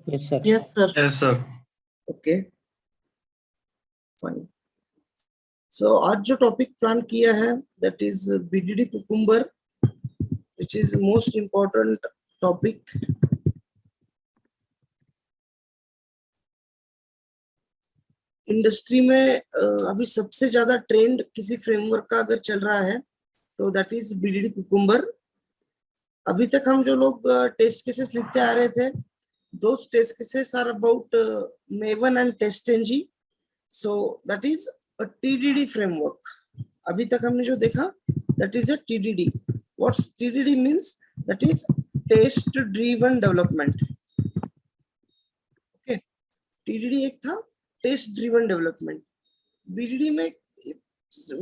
Yes, sir. Yes, sir. Yes, sir. Okay fine. So आज जो topic plan किया है that is BDD cucumber, which is most important topic. Industry में अभी सबसे ज्यादा ट्रेंड किसी फ्रेमवर्क का अगर चल रहा है तो दैट इज बीडीडी कुकुम्बर. अभी तक हम जो लोग टेस्ट केसेस लिखते आ रहे थे, those test cases are about Maven and TestNG. So that is a TDD framework. अभी तक हमने जो देखा that is a TDD. What's TDD means? That is test driven development. Okay, TDD एक था test driven development. BDD में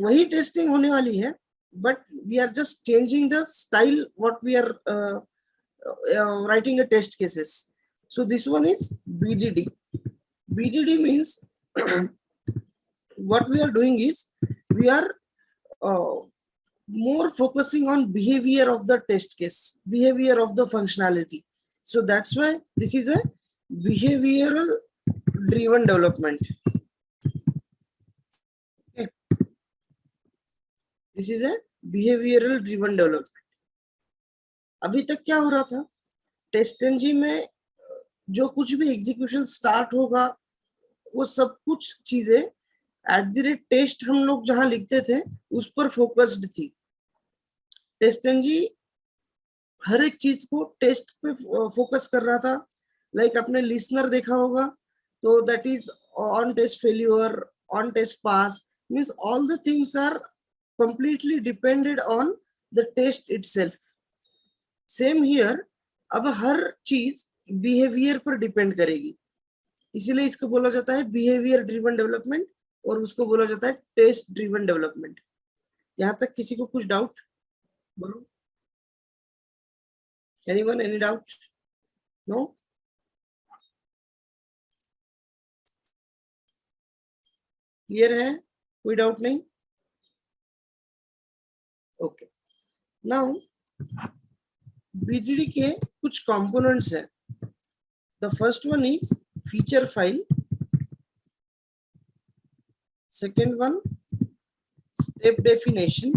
वही testing होने वाली है, but we are just changing the style what we are writing a test cases. So this one is BDD. BDD means what we are doing is we are more focusing on behavior of the test case, behavior of the functionality. So that's why this is a behavioral driven development. Okay. This is a behavioral driven development. अभी तक क्या हो रहा था, TestNG में जो कुछ भी एग्जीक्यूशन स्टार्ट होगा वो सब कुछ चीजें @टेस्ट हम लोग जहां लिखते थे उस पर फोकस्ड थी. TestNG हर एक चीज को टेस्ट पे फोकस कर रहा था. लाइक आपने लिसनर देखा होगा तो that is on test failure, on test pass, means all the things are completely depended on the test itself. Same here, अब हर चीज बिहेवियर पर डिपेंड करेगी, इसीलिए इसको बोला जाता है बिहेवियर ड्रिवन डेवलपमेंट और उसको बोला जाता है टेस्ट ड्रिवन डेवलपमेंट. यहां तक किसी को कुछ डाउट? बोलो. Anyone, any doubt? No? Clear है? कोई डाउट नहीं? ओके. नाउ बीडीडी के कुछ कंपोनेंट्स हैं. The first one is feature file. Second one, step definition.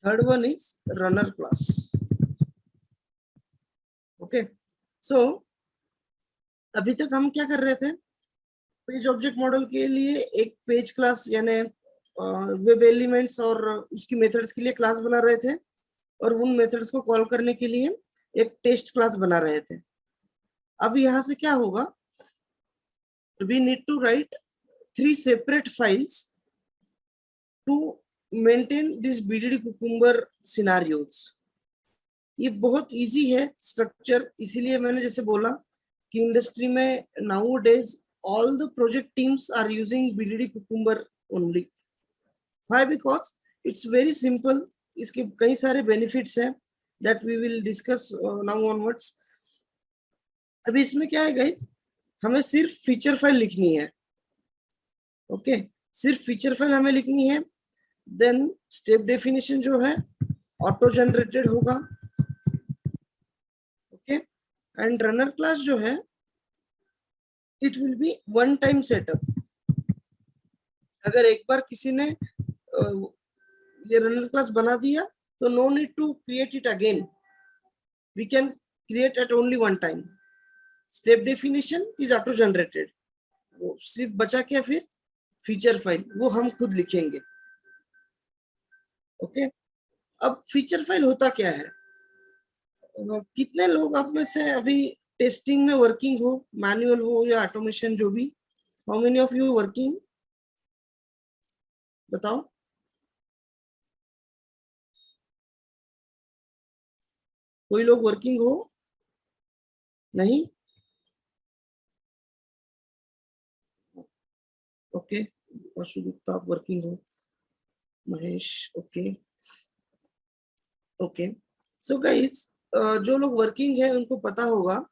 Third one is runner class. Okay. So अभी तक हम क्या कर रहे थे, पेज ऑब्जेक्ट मॉडल के लिए एक पेज क्लास यानी वेब एलिमेंट्स और उसकी मेथड्स के लिए क्लास बना रहे थे और उन मेथड्स को कॉल करने के लिए एक टेस्ट क्लास बना रहे थे. अब यहाँ से क्या होगा, we need to write 3 separate files to maintain this BDD cucumber scenarios. ये बहुत इजी है स्ट्रक्चर, इसीलिए मैंने जैसे बोला कि इंडस्ट्री में nowadays all the project teams are using BDD cucumber only. Why? Because it's very simple. इसके कई सारे बेनिफिट्स हैं that we will discuss now onwards. अभी इसमें क्या है गाइस, हमें सिर्फ फीचर फाइल लिखनी है. ओके, सिर्फ फीचर फाइल हमें लिखनी है. देन स्टेप डेफिनेशन जो है ऑटो जनरेटेड होगा. ओके, एंड रनर क्लास जो है it will be one time setup. अगर एक बार किसी ने ये रनर क्लास बना दिया तो no need to create it again, we can create at only one time. Step definition is auto generated, वो सिर्फ बचा क्या फिर फीचर फाइल, वो हम खुद लिखेंगे. ओके. अब फीचर फाइल होता क्या है, कितने लोग आप में से अभी टेस्टिंग में वर्किंग हो, मैनुअल हो या ऑटोमेशन जो भी, how many of you working, बताओ. कोई लोग वर्किंग हो? नहीं? ओके. अशु गुप्ता आप वर्किंग हो. Mahesh okay. Okay. So guys, जो लोग वर्किंग है उनको पता होगा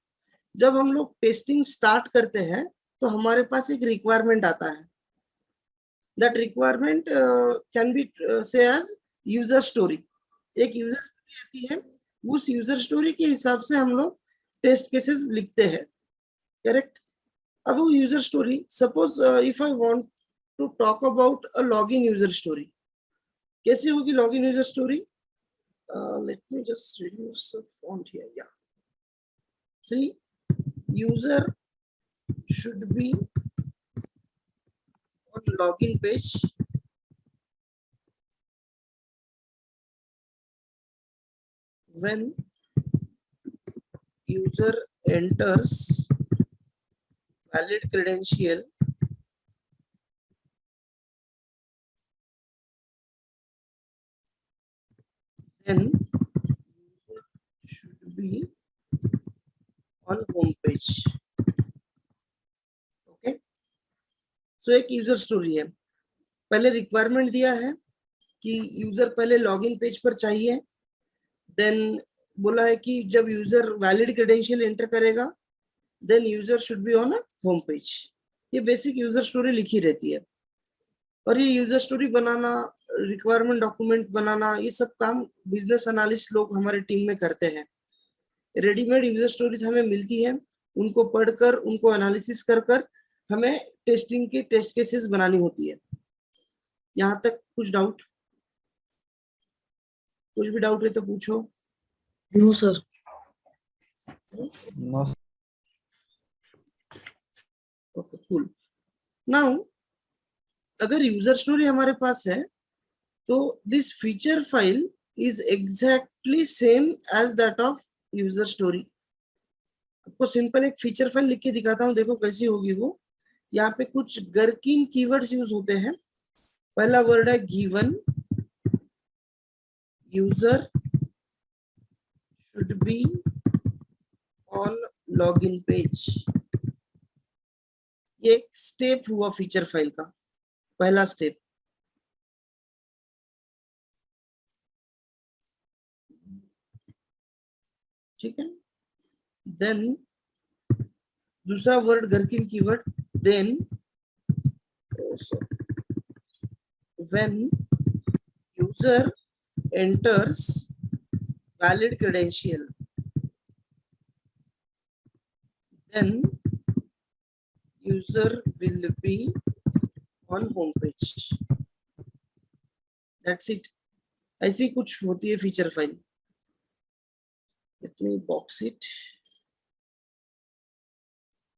जब हम लोग टेस्टिंग स्टार्ट करते हैं तो हमारे पास एक रिक्वायरमेंट आता है. दैट रिक्वायरमेंट कैन बी से एज यूजर स्टोरी. एक यूजर स्टोरी आती है, उस यूजर स्टोरी के हिसाब से हम लोग टेस्ट केसेस लिखते हैं, करेक्ट। अब वो user story, suppose if I want to talk about a login user story, कैसी होगी login user story? Let me just reduce the font here. Yeah, see, user should be on login page when user enters valid credential then user should be on home page. Okay, so एक user story है, पहले requirement दिया है कि user पहले login page पर चाहिए, then बोला है कि जब यूजर वैलिड क्रेडेंशियल एंटर करेगा then user should be on a home page. ये बेसिक यूजर स्टोरी लिखी रहती है, और ये यूजर स्टोरी बनाना, रिक्वायरमेंट डॉक्यूमेंट बनाना, ये सब काम बिजनेस एनालिस्ट लोग हमारे टीम में करते हैं। रेडीमेड यूजर स्टोरीज हमें मिलती है, उनको पढ़कर उनको एनालिसिस कर कर हमें टेस्टिंग के टेस्ट केसेस बनानी होती है। यहाँ तक कुछ डाउट? कुछ भी डाउट है तो पूछो। No sir. Okay, cool. Now अगर यूजर स्टोरी हमारे पास है तो this feature file is exactly same as that of user story. आपको सिंपल एक फीचर फाइल लिख के दिखाता हूँ, देखो कैसी होगी वो। यहाँ पे कुछ गर्किन कीवर्ड्स यूज होते हैं। पहला वर्ड है given, user should be on login page. ये एक स्टेप हुआ फीचर फाइल का, पहला स्टेप। ठीक है, देन दूसरा word gherkin keyword, then when user enters valid credential then user will be on home page. That's it. ऐसी कुछ होती है feature file. Let me box it.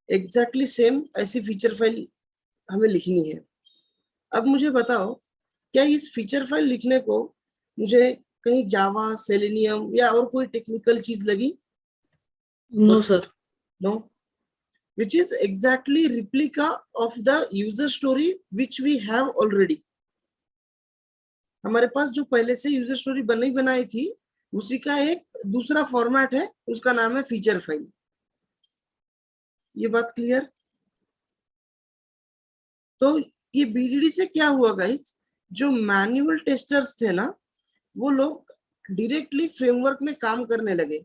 Exactly same ऐसी फीचर फाइल हमें लिखनी है। अब मुझे बताओ, क्या इस फीचर फाइल लिखने को मुझे कहीं जावा, सेलेनियम या और कोई टेक्निकल चीज लगी? No sir. No, which is exactly replica of the user story which we have already. हमारे पास जो पहले से यूजर स्टोरी बनाई थी उसी का एक दूसरा फॉर्मेट है, उसका नाम है फीचर फाइल। ये बात क्लियर? तो ये बीडीडी से क्या हुआ गाइस, जो मैनुअल टेस्टर्स थे ना, वो लोग डायरेक्टली फ्रेमवर्क में काम करने लगे।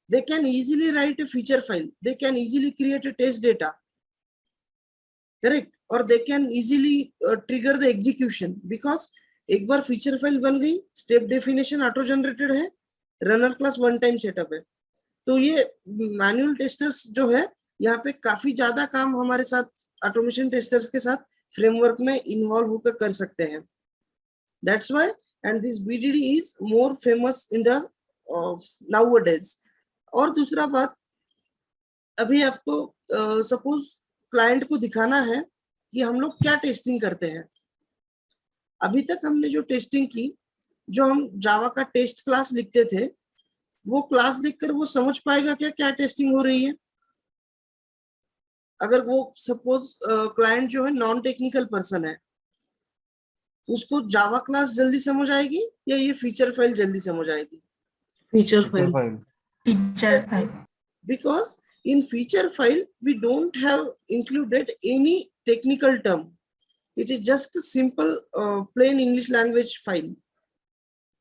They can easily write a feature file, they can easily create a test data, correct, or they can easily trigger the execution because एक बार फीचर फाइल बन गई, स्टेप डेफिनेशन ऑटो जनरेटेड है, runner class one time setup है। तो ये manual testers जो है यहाँ पे काफी ज्यादा काम हमारे साथ ऑटोमेशन टेस्टर्स के साथ फ्रेमवर्क में इन्वॉल्व होकर कर सकते हैं। That's why and this VDD is more famous in the nowadays. और दूसरा बात, अभी आपको सपोज क्लाइंट को दिखाना है कि हम लोग क्या टेस्टिंग करते हैं। अभी तक हमने जो टेस्टिंग की, जो हम जावा का टेस्ट क्लास लिखते थे, वो क्लास देखकर वो समझ पाएगा क्या क्या टेस्टिंग हो रही है? अगर वो सपोज क्लाइंट जो है नॉन टेक्निकल पर्सन है, उसको जावा क्लास जल्दी समझ आएगी या ये फीचर फाइल जल्दी समझ आएगी? Feature file. Feature file. Because in feature file we don't have included any technical term. It is just a simple plain English language file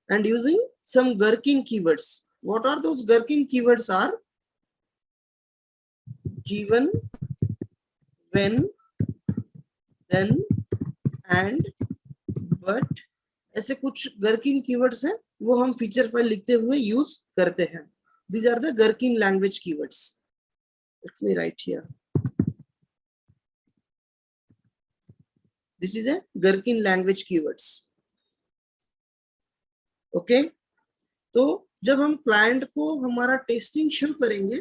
and using some Gherkin keywords. What are those Gherkin keywords? Are given, when, then, and, but, ऐसे कुछ Gherkin keywords हैं वो हम feature file लिखते हुए use करते हैं. These are the Gherkin language keywords. Let me write here. This is a Gherkin language keywords. Okay. तो जब हम क्लाइंट को हमारा टेस्टिंग शुरू करेंगे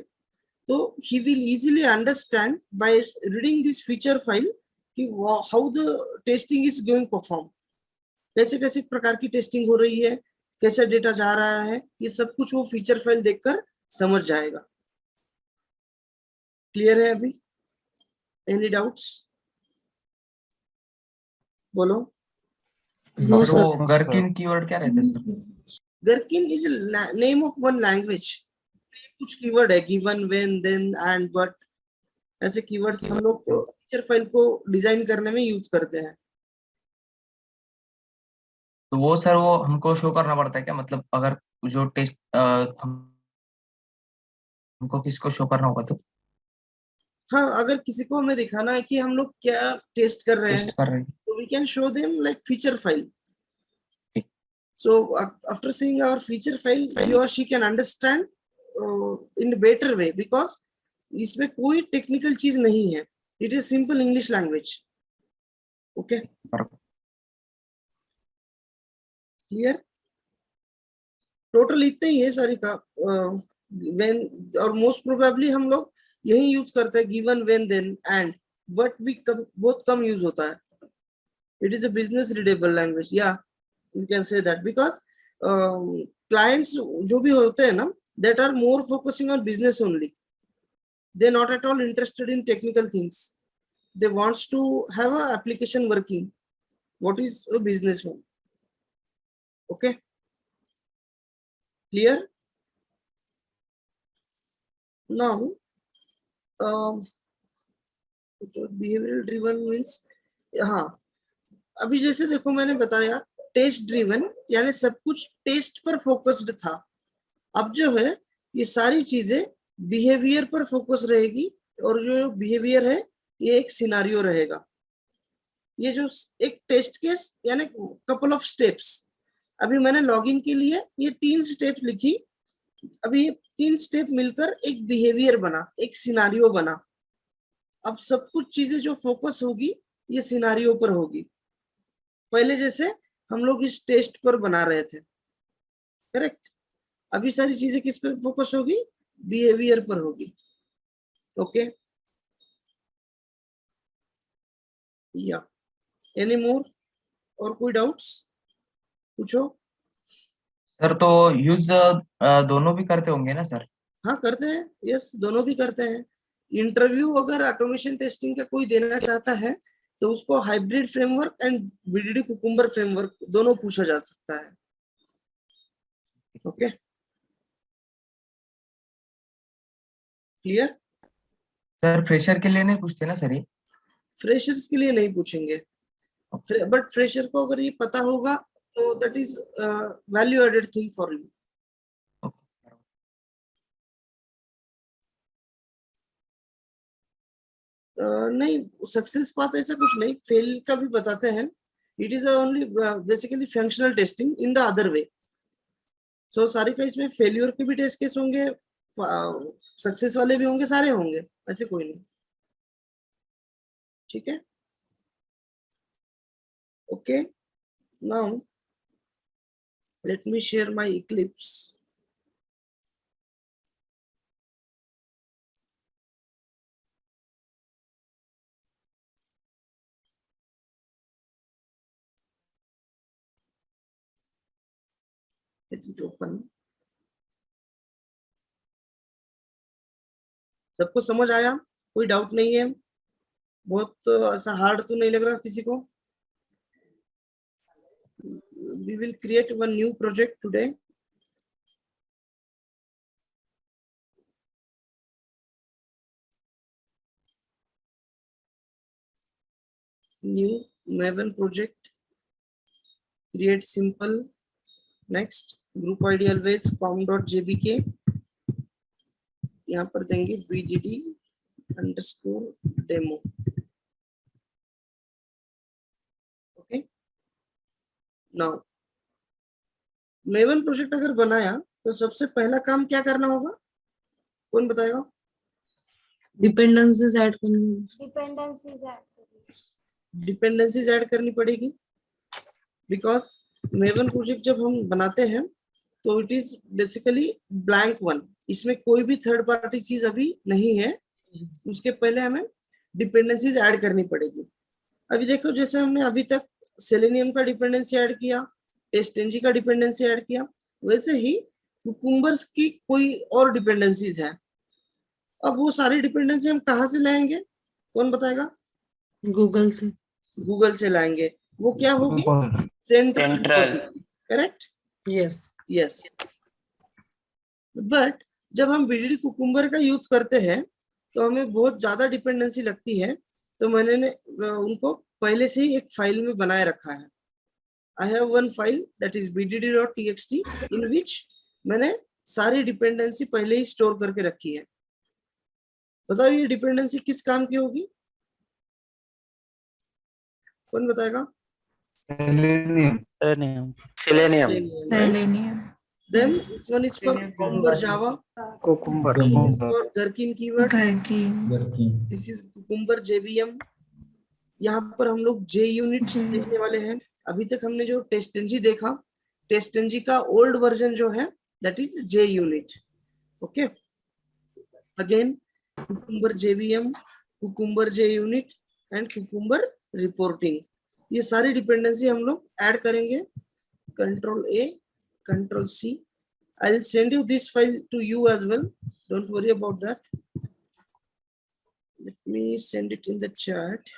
तो he will easily understand by reading this feature file कि how the testing is going perform. कैसे कैसे प्रकार की टेस्टिंग हो रही है, कैसा डेटा जा रहा है, ये सब कुछ वो फीचर फाइल देखकर समझ जाएगा. क्लियर है अभी? Any doubts? बोलो. No, sir sir. वो गर्किन कीवर्ड क्या रहता है सर? Gherkin is a name of one language. कुछ कीवर्ड है, given, when, then, and, but, ऐसे कीवर्ड्स हम लोग फीचर फाइल को डिजाइन करने में यूज करते हैं. तो वो सर वो हमको शो करना पड़ता है क्या? मतलब अगर जो टेस्ट हमको किसको शो करना होगा तो हाँ, अगर किसी को हमें दिखाना है कि हम लोग क्या टेस्ट कर रहे हैं टेस्ट कर रहे हैं. तो we can show them like feature file. ठीक. So after seeing our feature file, he or she can understand in a better way because इसमें कोई टेक्निकल चीज नहीं है. It is simple English language. Okay. Clear? Total इतना ही है सारी का. when और मोस्ट प्रोबेबली हम लोग यही यूज करते हैं, given, when, then, and, but भी बहुत कम यूज होता है. It is a business readable language. Yeah, you can say that because clients जो भी होते हैं ना, that are more focusing on business only. They're not at all interested in technical things. They wants to have a application working. What is a business one? Okay. Clear? Now, behavioral driven means, हाँ, अभी जैसे देखो मैंने बताया test driven यानी सब कुछ test पर फोकस्ड था. अब जो है ये सारी चीजें बिहेवियर पर फोकस रहेगी और जो बिहेवियर है ये एक सिनारियो रहेगा. ये जो एक टेस्ट केस यानी कपल ऑफ स्टेप्स, अभी मैंने लॉगिन के लिए ये 3 स्टेप लिखी. अभी ये 3 स्टेप मिलकर एक बिहेवियर बना, एक सिनारियो बना. अब सब कुछ चीजें जो फोकस होगी ये सिनारियो पर होगी. पहले जैसे हम लोग इस टेस्ट पर बना रहे थे, करेक्ट. अभी सारी चीजें किस पे फोकस होगी? बिहेवियर पर होगी. ओके. या एनी मोर? और कोई डाउट्स पूछो. सर तो यूज दोनों भी करते होंगे ना सर? हाँ करते हैं. यस, दोनों भी करते हैं. इंटरव्यू अगर ऑटोमेशन टेस्टिंग का कोई देना चाहता है तो उसको hybrid framework and VDD cucumber framework दोनों पूछा जा सकता है. ओके. क्लियर? सर फ्रेशर के लिए नहीं पूछते ना सर ये? फ्रेशर्स के लिए नहीं पूछेंगे, बट फ्रेशर को अगर ये पता होगा तो that is value added thing for you. नहीं, सक्सेस पाथ ऐसा कुछ नहीं, फेल का भी बताते हैं. It is only basically functional testing in the other way. So सारे का इसमें फेल्यूर के भी टेस्ट केस होंगे, सक्सेस वाले भी होंगे, सारे होंगे, ऐसे कोई नहीं. ठीक है. Okay. Now let me share my Eclipse. Let it open. सबको समझ आया? कोई डाउट नहीं है? बहुत ऐसा हार्ड तो नहीं लग रहा किसी को? We will create one new project today. New Maven project. Create simple. Next, group ID always com.jbk. यहाँ पर देंगे bdd_demo. Okay. Now maven project अगर बनाया तो सबसे पहला काम क्या करना होगा, कौन बताएगा? डिपेंडेंसीज ऐड करनी डिपेंडेंसीज ऐड करनी पड़ेगी, बिकॉज मेवन प्रोजेक्ट जब हम बनाते हैं तो it is basically blank one, इसमें कोई भी थर्ड पार्टी चीज अभी नहीं है, उसके पहले हमें डिपेंडेंसीज ऐड करनी पड़ेगी। अभी देखो जैसे हमने अभी तक सेलेनियम का डिपेंडेंसी ऐड किया, टेस्टेंजी का डिपेंडेंसी ऐड किया, वैसे ही कुकुम्बर्स की कोई और डिपेंडेंसीज है। अब वो सारी डिपेंडेंसी हम कहाँ से लाएंगे, कौन बताएगा? गूगल से। गूगल से लाएंगे। वो क्या होगी? Central, correct? Yes. Yes. But जब हम बीडीडी कुकुम्बर का यूज करते हैं तो हमें बहुत ज्यादा डिपेंडेंसी लगती है, तो मैंने उनको पहले से ही एक फाइल में बनाए रखा है। I have one file that is bdd.txt इन विच मैंने सारी डिपेंडेंसी पहले ही स्टोर करके रखी है। बताओ ये डिपेंडेंसी किस काम की होगी, कौन बताएगा? Selenium. Then this one is for Cucumber Java. Cucumber. This is for Gherkin keywords. Gherkin. This is Cucumber JVM. यहाँ पर हम लोग J यूनिट देखने वाले हैं। अभी तक हमने जो टेस्टेंजी देखा, टेस्टेंजी का ओल्ड वर्जन जो है that is J unit. Okay, again Cucumber JVM, Cucumber J unit and Cucumber reporting, ये सारी डिपेंडेंसी हम लोग ऐड करेंगे। Control A, Control C. I'll send you this file to you as well. Don't worry about that. Let me send it in the chat.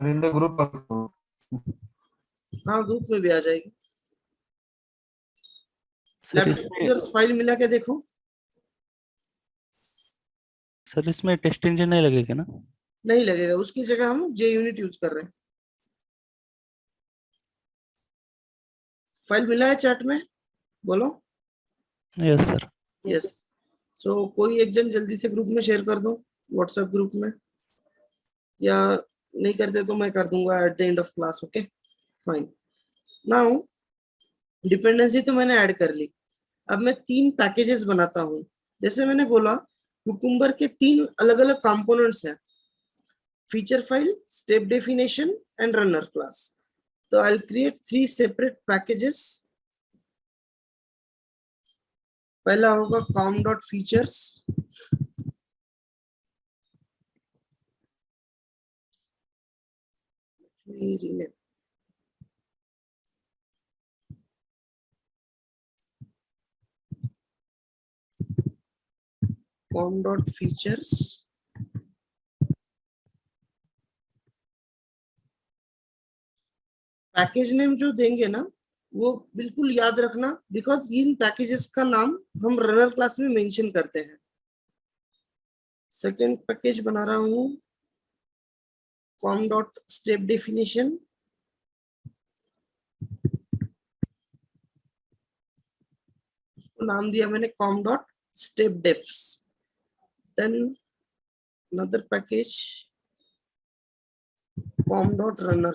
In the group also. हाँ, group में भी आ जाएगी। File मिला के देखो। Sir इसमें test engine नहीं लगेगा ना? नहीं लगेगा, उसकी जगह हम J यूनिट यूज कर रहे हैं। फाइल मिला है चैट में, बोलो। Yes sir. यस। सो कोई एक जन जल्दी से ग्रुप में शेयर कर दो, व्हाट्सएप ग्रुप में, या नहीं करते तो मैं कर दूंगा at the end of class. Okay fine. Now dependency तो मैंने ऐड कर ली, अब मैं 3 पैकेजेस बनाता हूँ। जैसे मैंने बोला कुकुम्बर के 3 अलग अलग कंपोनेंट्स हैं, feature file, step definition and runner class. तो I will create 3 separate packages. पहला होगा com.features, com.features, पैकेज नेम जो देंगे ना वो बिल्कुल याद रखना, बिकॉज इन पैकेजेस का नाम हम रनर क्लास में मेंशन करते हैं। सेकेंड पैकेज बना रहा हूं com.stepDefinition, उसको नाम दिया मैंने com.stepdefs। Then another package com.runner।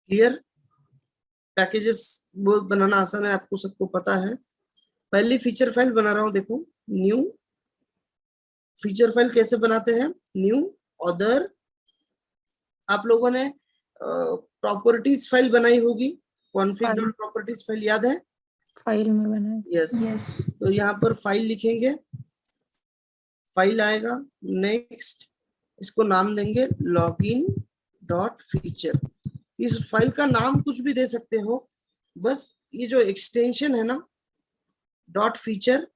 Clear? Packages बहुत बनाना आसान है, आपको सबको पता है। पहली फीचर फाइल बना रहा हूं, देखो न्यू फीचर फाइल कैसे बनाते हैं, न्यू अदर। आप लोगों ने प्रॉपर्टीज फाइल बनाई होगी, config.properties फाइल याद है? फाइल में बना। यस। तो यहाँ पर फाइल लिखेंगे, फाइल आएगा, नेक्स्ट इसको नाम देंगे login.feature। इस फाइल का नाम कुछ भी दे सकते हो, बस ये जो एक्सटेंशन है ना डॉट फीचर,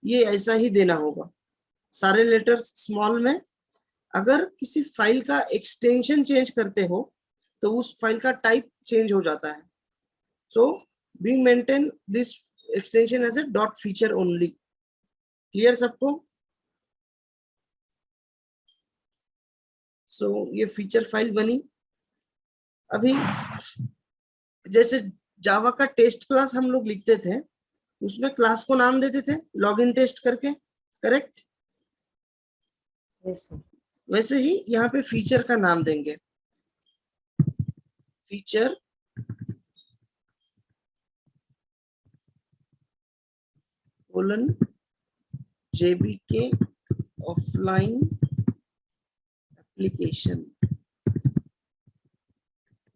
ये ऐसा ही देना होगा, सारे लेटर्स स्मॉल में। अगर किसी फाइल का एक्सटेंशन चेंज करते हो तो उस फाइल का टाइप चेंज हो जाता है। So we maintain this extension as a dot feature only. Clear सबको? सो ये फीचर फाइल बनी। अभी जैसे जावा का टेस्ट क्लास हम लोग लिखते थे, उसमें क्लास को नाम देते थे लॉगिन टेस्ट करके, करेक्ट? वैसे ही यहाँ पे फीचर का नाम देंगे, feature colon JBK offline application.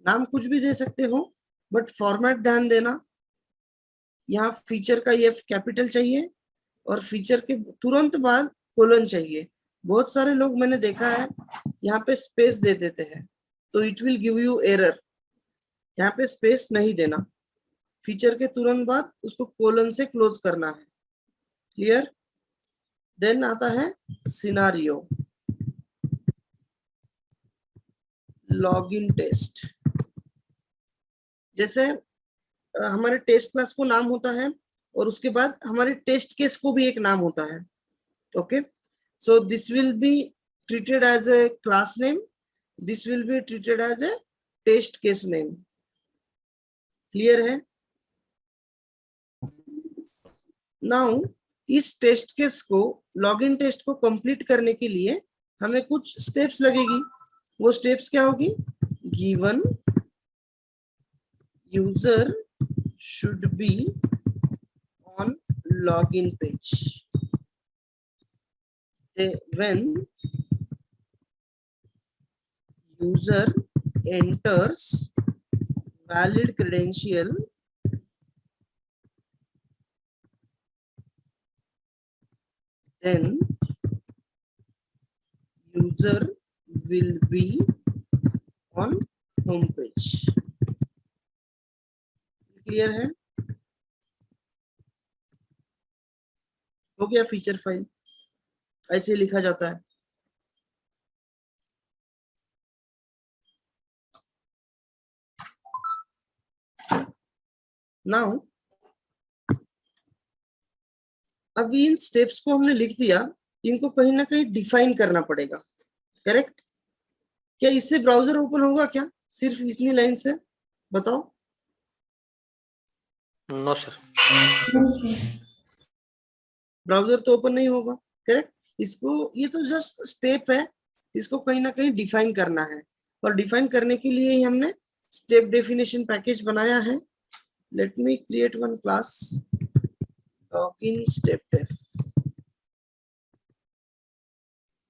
नाम कुछ भी दे सकते हो, बट फॉर्मेट ध्यान देना, यहाँ फीचर का ये कैपिटल चाहिए और फीचर के तुरंत बाद कोलन चाहिए। बहुत सारे लोग मैंने देखा है यहाँ पे स्पेस दे देते हैं, तो it will give you error. यहाँ पे स्पेस नहीं देना, फीचर के तुरंत बाद उसको कोलन से क्लोज करना है। क्लियर? देन आता है सिनारियो, लॉगिन टेस्ट। जैसे हमारे टेस्ट क्लास को नाम होता है और उसके बाद हमारे टेस्ट केस को भी एक नाम होता है। Okay, so this will be treated as a class name, this will be treated as a test case name. Clear है? नाउ इस टेस्ट केस को, लॉगिन टेस्ट को कंप्लीट करने के लिए हमें कुछ स्टेप्स लगेगी। वो स्टेप्स क्या होगी? Given user should be on login page when user enters valid credential then user will be on home page। Clear है? हो गया फीचर फाइल, ऐसे लिखा जाता है। नाउ अब इन स्टेप्स को हमने लिख दिया, इनको कहीं ना कहीं डिफाइन करना पड़ेगा। करेक्ट? क्या इससे ब्राउजर ओपन होगा क्या सिर्फ इतनी लाइन से? बताओ। No sir. ब्राउजर तो ओपन नहीं होगा। करेक्ट? इसको, ये तो जस्ट स्टेप है, इसको कहीं ना कहीं डिफाइन करना है, और डिफाइन करने के लिए ही हमने स्टेप डेफिनेशन पैकेज बनाया है। Let me create one class login step def.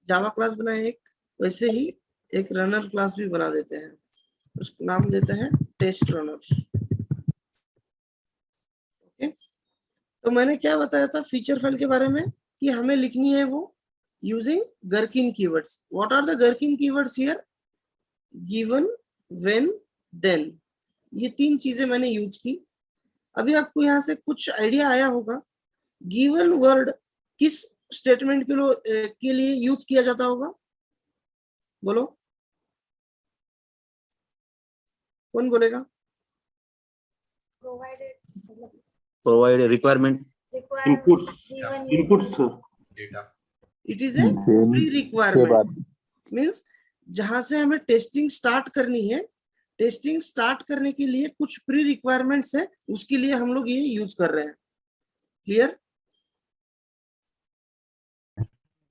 Java class बनाए एक, वैसे ही एक रनर क्लास भी बना देते हैं, उसका नाम देते हैं टेस्ट रनर। ओके, तो मैंने क्या बताया था फीचर फाइल के बारे में कि हमें लिखनी है वो using gherkin keywords. What are the gherkin keywords here? Given, when, then. ये तीन चीजें मैंने यूज की। अभी आपको यहाँ से कुछ आइडिया आया होगा, गिवन वर्ड किस स्टेटमेंट के लिए यूज किया जाता होगा? बोलो, कौन बोलेगा? provide a requirement inputs it is a pre requirement, means जहां से हमें टेस्टिंग स्टार्ट करनी है, टेस्टिंग स्टार्ट करने के लिए कुछ प्री रिक्वायरमेंट्स है, उसके लिए हम लोग ये यूज कर रहे हैं। क्लियर?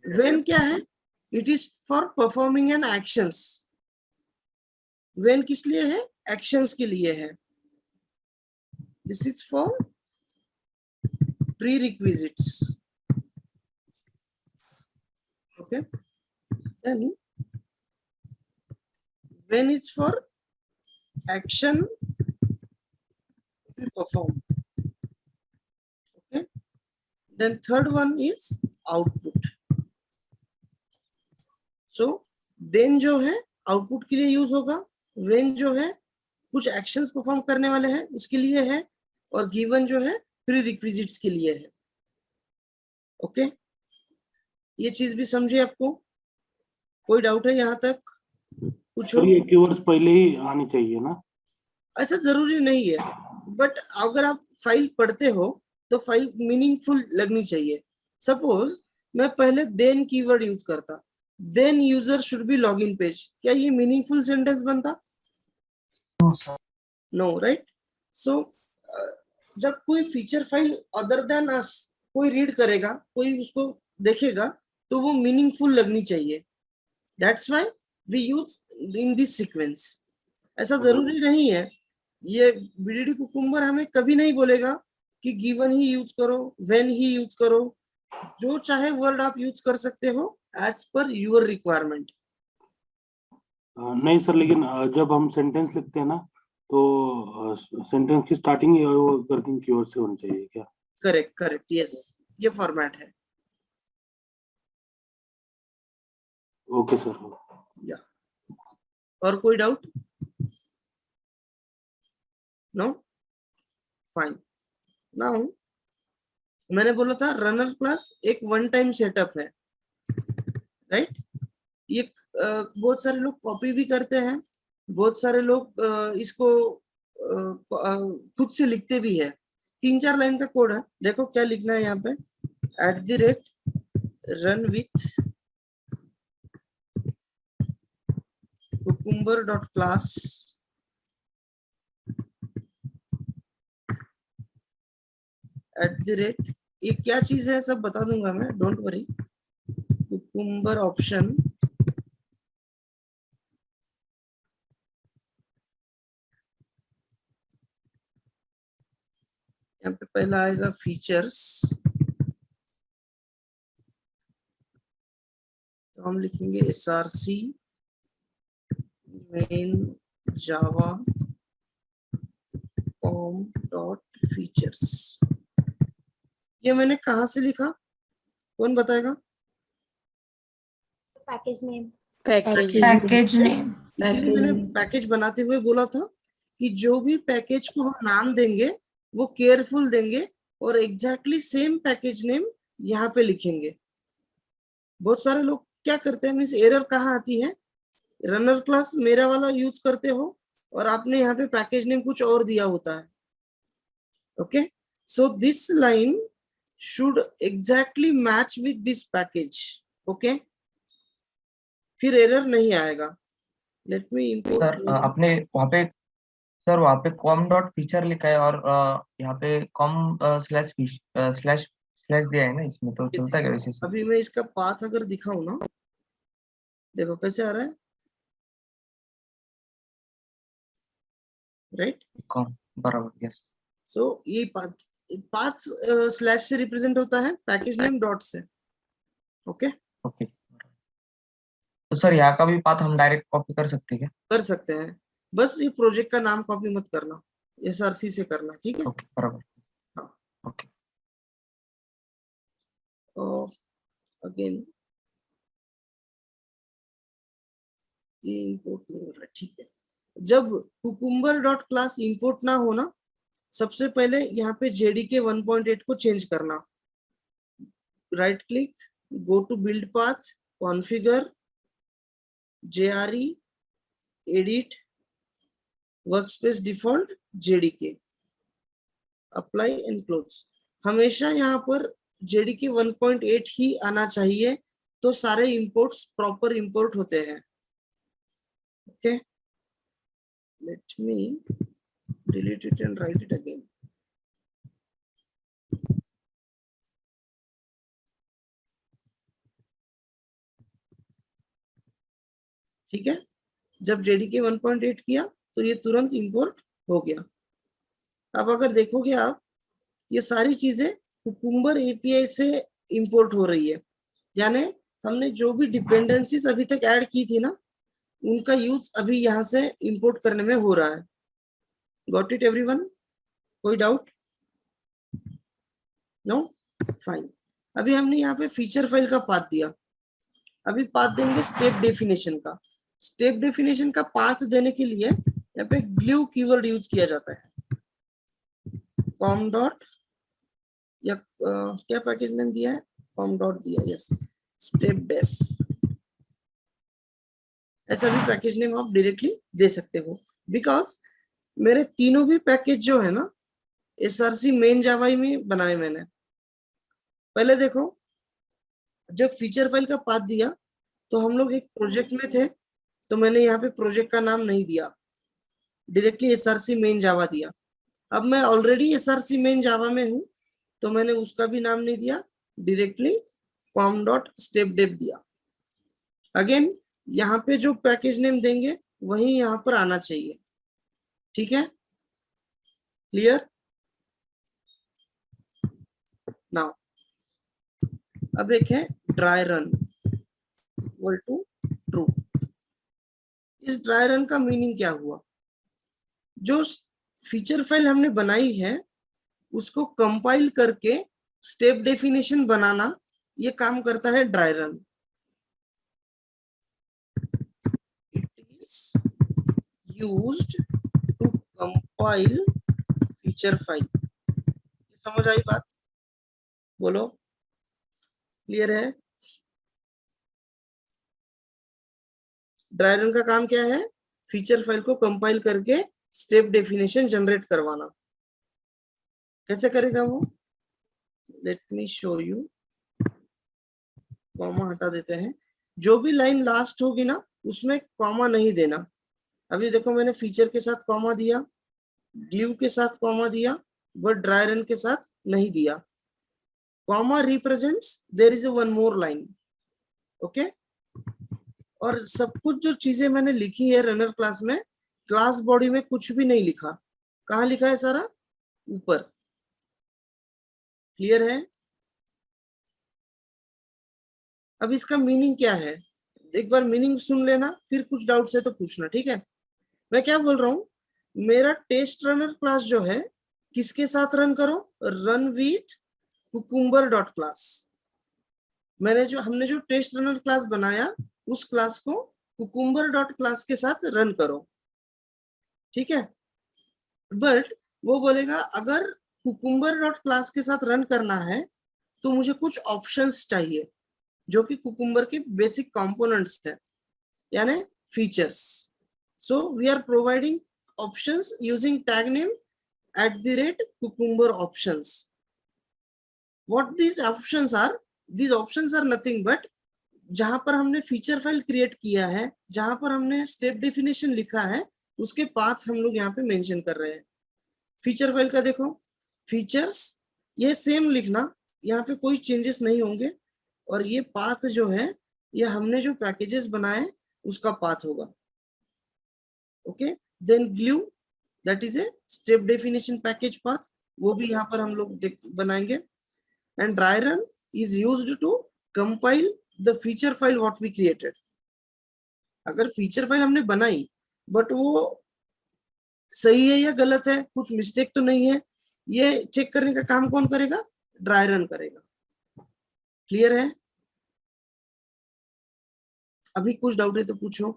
व्हेन क्या है? It is for performing an actions. When किस लिए है? एक्शंस के लिए है। This is for prerequisites. Okay, then when is for action to perform. Okay, then third one is output. So then जो है आउटपुट के लिए यूज होगा, when जो है कुछ एक्शंस परफॉर्म करने वाले हैं उसके लिए है, और given जो है प्री रिक्विजिट्स के लिए है। ओके, ये चीज भी समझे आपको? कोई डाउट है यहाँ तक? पूछो। ये कीवर्ड्स पहले ही आनी चाहिए ना? ऐसा जरूरी नहीं है, बट अगर आप फाइल पढ़ते हो तो फाइल मीनिंगफुल लगनी चाहिए। सपोज मैं पहले देन कीवर्ड यूज करता, then user should be login page, क्या ये मीनिंगफुल सेंटेंस बनता? No, right? सो जब कोई feature file other than us कोई रीड करेगा, कोई उसको देखेगा, तो वो मीनिंगफुल लगनी चाहिए। That's why we use in this sequence. ऐसा जरूरी नहीं है, ये बीडीडी कुकुम्बर हमें कभी नहीं बोलेगा कि गिवन ही यूज करो, व्हेन ही यूज करो, जो चाहे वर्ड आप यूज कर सकते हो एज पर यूर रिक्वायरमेंट। नहीं सर, लेकिन जब हम सेंटेंस लिखते हैं ना, तो सेंटेंस की स्टार्टिंग वर्किंग कीवर्ड से होनी चाहिए क्या? करेक्ट करेक्ट, यस, ये फॉर्मेट है। Okay sir. या और कोई डाउट? No, fine. नाउ मैंने बोला था रनर क्लास एक वन टाइम सेटअप है, राइट? ये बहुत सारे लोग कॉपी भी करते हैं, बहुत सारे लोग इसको खुद से लिखते भी है। 3-4 लाइन का कोड है, देखो क्या लिखना है यहाँ पे। @run with cucumber.class ये क्या चीज है सब बता दूंगा मैं, डोंट वरी। कुकुम्बर ऑप्शन यहाँ पे पहला आएगा फीचर्स, तो हम लिखेंगे src main java com.features। ये मैंने कहाँ से लिखा, कौन बताएगा? Package name. Package name. इसीलिए मैंने पैकेज बनाते हुए बोला था कि जो भी पैकेज को हम नाम देंगे वो केयरफुल देंगे और एग्जैक्टली सेम पैकेज नेम यहाँ पे लिखेंगे। बहुत सारे लोग क्या करते हैं, मीन्स एरर कहाँ आती है, रनर क्लास मेरा वाला यूज करते हो और आपने यहाँ पे पैकेज नेम कुछ और दिया होता है। Okay, so this line should exactly match with this package. Okay, फिर एरर नहीं आएगा। Let me import. सर आपने वहाँ पे कॉम डॉट फीचर लिखा है और यहाँ पे कॉम स्लैश दिया है ना, इसमें तो चलता है वैसे से? अभी मैं इसका पाथ अगर दिखाऊं ना, देखो कैसे आ रहा है, राइट? कॉम बराबर, यस। सो ये पाथ स्लैश से रिप्रेजेंट होता है, पैकेज नेम डॉट से। ओके ओके, तो सर यहाँ का भी पाथ हम डायरेक्ट कॉपी कर सकते हैं क्या? कर सकते हैं, बस ये प्रोजेक्ट का नाम कॉपी मत करना, src से करना, ठीक है? ओके बराबर। हाँ। ओके, अगेन ये इंपोर्ट नहीं हो रहा, ठीक है। जब कुकुम्बर डॉट क्लास इंपोर्ट ना होना, सबसे पहले यहाँ पे JDK 1.8 को चेंज करना। Right click, go to build path, configure, JRE, edit, workspace default, JDK, apply and close. हमेशा यहाँ पर JDK 1.8 ही आना चाहिए, तो सारे इंपोर्ट्स प्रॉपर इंपोर्ट होते हैं। Okay, let me delete it and write it again. ठीक है, जब JDK 1.8 किया तो ये तुरंत इंपोर्ट हो गया। अब अगर देखोगे आप, ये सारी चीजें कुकुम्बर API से इंपोर्ट हो रही है, यानी हमने जो भी डिपेंडेंसीज अभी तक ऐड की थी ना, उनका यूज अभी यहाँ से इंपोर्ट करने में हो रहा है। Got it everyone? कोई डाउट? No, fine. अभी हमने यहाँ पे फीचर फाइल का पाथ दिया, अभी पाथ देंगे स्टेप डेफिनेशन का। स्टेप डेफिनेशन का पाथ देने के लिए यहाँ पे ग्लू कीवर्ड यूज किया जाता है। कॉम डॉट या क्या पैकेज नेम दिया है, कॉम डॉट दिया, यस, स्टेप डेफ, ऐसा भी पैकेज नेम आप डायरेक्टली दे सकते हो। बिकॉज मेरे तीनों भी पैकेज जो है ना src मेन जावा में बनाए मैंने। पहले देखो, जब फीचर फाइल का पाथ दिया तो हम लोग एक प्रोजेक्ट में थे, तो मैंने यहाँ पे प्रोजेक्ट का नाम नहीं दिया, डायरेक्टली src मेन जावा दिया। अब मैं ऑलरेडी src मेन जावा में हूँ, तो मैंने उसका भी नाम नहीं दिया, directly com dot step def दिया। अगेन यहाँ पे जो पैकेज नेम देंगे वही यहाँ पर आना चाहिए, ठीक है, क्लियर। नाउ अब एक है dry run equal to true. इस ड्राई रन का मीनिंग क्या हुआ, जो फीचर फाइल हमने बनाई है उसको कंपाइल करके स्टेप डेफिनेशन बनाना, ये काम करता है dry run. It is used to compile feature file. समझ आई बात, बोलो, क्लियर है। ड्राई रन का काम क्या है, फीचर फाइल को कंपाइल करके स्टेप डेफिनेशन जनरेट करवाना। कैसे करेगा वो, let me show you. Comma हटा देते हैं, जो भी लाइन लास्ट होगी ना उसमें कॉमा नहीं देना। अभी देखो मैंने फीचर के साथ कॉमा दिया, ग्लू के साथ कॉमा दिया, बट ड्राई रन के साथ नहीं दिया। Comma represents there is one more line, okay. और सब कुछ जो चीजें मैंने लिखी है रनर क्लास में, क्लास बॉडी में कुछ भी नहीं लिखा। कहाँ लिखा है सारा, ऊपर, क्लियर है। अब इसका मीनिंग क्या है, एक बार मीनिंग सुन लेना, फिर कुछ डाउट्स है तो पूछना, ठीक है। मैं क्या बोल रहा हूं, मेरा टेस्ट रनर क्लास जो है किसके साथ रन करो, run with cucumber dot class. हमने जो टेस्ट रनर क्लास बनाया उस क्लास को कुकुम्बर डॉट क्लास के साथ रन करो, ठीक है। बट वो बोलेगा अगर कुकुम्बर डॉट क्लास के साथ रन करना है तो मुझे कुछ ऑप्शंस चाहिए जो कि कुकुम्बर के बेसिक कंपोनेंट्स है, यानी features. So we are providing options using tag name @cucumber options. What these options are? These options are nothing but जहां पर हमने फीचर फाइल क्रिएट किया है, जहां पर हमने स्टेप डेफिनेशन लिखा है, उसके पाथ हम लोग यहाँ पे मेंशन कर रहे हैं। फीचर फाइल का देखो, फीचर्स ये सेम लिखना, यहाँ पे कोई चेंजेस नहीं होंगे। और ये पाथ जो है ये हमने जो पैकेजेस बनाए उसका पाथ होगा, okay. Then glue, that is a step definition package path, वो भी यहाँ पर हम लोग बनाएंगे। And dry run is used to compile the feature file what we created. अगर फीचर फाइल हमने बनाई बट वो सही है या गलत है, कुछ मिस्टेक तो नहीं है, ये चेक करने का काम कौन करेगा, ड्राई रन करेगा, क्लियर है। अभी कुछ डाउट है तो पूछो।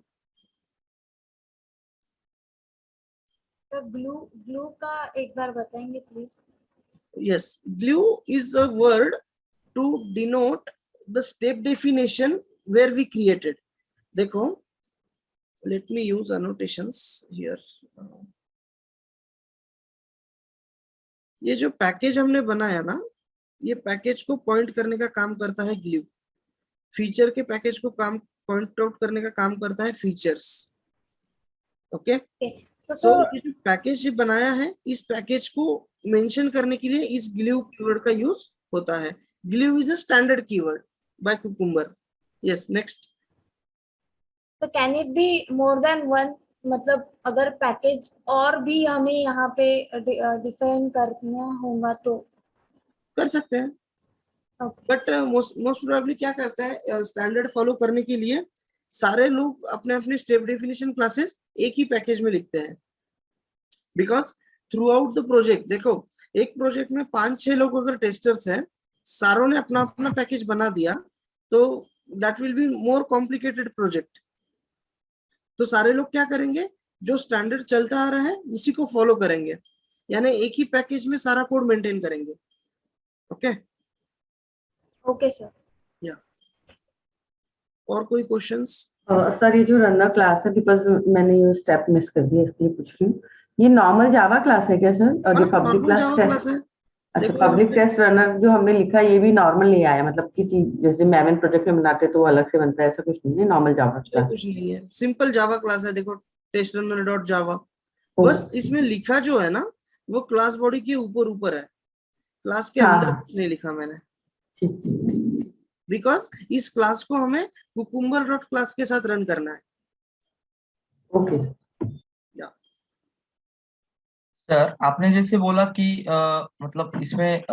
तो ग्लू का एक बार बताएंगे please. Yes, glue is a word to denote the step definition where we created. देखो, let me use annotations here. ये जो पैकेज हमने बनाया ना, ये पैकेज को पॉइंट करने का काम करता है ग्लू। फीचर के पैकेज को काम पॉइंट आउट करने का काम करता है फीचर्स, ओके। सो ये जो पैकेज बनाया है, इस पैकेज को मेंशन करने के लिए इस ग्लू कीवर्ड का यूज होता है। Glue is a standard keyword by cucumber. Yes, next. तो can it be more than one, मतलब अगर पैकेज और भी हमें यहाँ पे डिफाइन करना होगा तो कर सकते हैं, बट मोस्ट प्रोबेबली क्या करता है, स्टैंडर्ड फॉलो करने के लिए सारे लोग अपने अपने स्टेप डेफिनेशन क्लासेस एक ही पैकेज में लिखते हैं। Because through out the project, देखो एक प्रोजेक्ट में 5-6 लोग अगर टेस्टर्स हैं, सारों ने अपना अपना पैकेज बना दिया तो that will be more complicated project. तो सारे लोग क्या करेंगे, जो स्टैंडर्ड चलता आ रहा है उसी को फॉलो करेंगे, यानी एक ही पैकेज में सारा कोड मेंटेन करेंगे, ओके। Okay sir. या और कोई क्वेश्चंस? सर ये जो रनर क्लास है, बिकॉज मैंने ये स्टेप मिस कर दिया इसलिए पूछ रही हूँ, ये नॉर्मल जावा क्लास है क्या सर? और जो पब्लिक क्लास है, अच्छा पब्लिक टेस्ट रनर जो हमने लिखा ये भी नॉर्मल नहीं आया, मतलब किसी जैसे मैवन प्रोजेक्ट में बनाते तो वो अलग से बनता है, ऐसा कुछ नहीं है, नॉर्मल जावा क्लास कुछ नहीं है, सिंपल जावा क्लास है। देखो टेस्ट रनर डॉट जावा, बस इसमें लिखा जो है ना वो क्लास बॉडी के ऊपर ऊपर है, क्लास के अंदर कुछ नहीं लिखा मैंने। बिकॉज इस क्लास को हमें कुकुम्बर डॉट क्लास के साथ रन करना है। ओके सर आपने जैसे बोला कि मतलब इसमें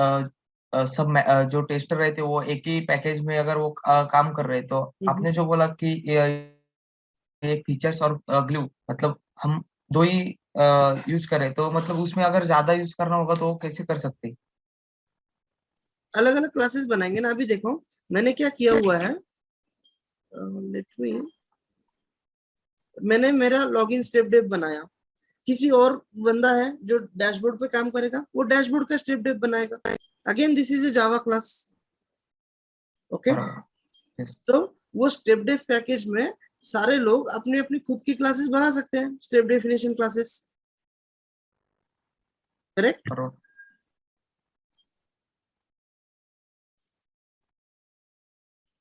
सब जो टेस्टर रहते वो एक ही पैकेज में अगर वो काम कर रहे तो आपने जो बोला कि ये फीचर्स और ग्लू मतलब हम दो ही यूज करें तो मतलब उसमें अगर ज्यादा यूज करना होगा तो वो कैसे कर सकते हैं? अलग अलग क्लासेस बनाएंगे ना। अभी देखो मैंने क्या किया हुआ है, लेट मी, मैंने मेरा लॉगिन स्टेप डेप बनाया। किसी और बंदा है जो डैशबोर्ड पे काम करेगा, वो डैशबोर्ड का स्टेप डेप बनाएगा। Again this is a Java class, okay. Yes. तो वो स्टेप डेफ पैकेज में सारे लोग अपनी अपनी खुद की क्लासेस बना सकते हैं, स्टेप डेफिनेशन क्लासेस, करेक्ट। बरोबर.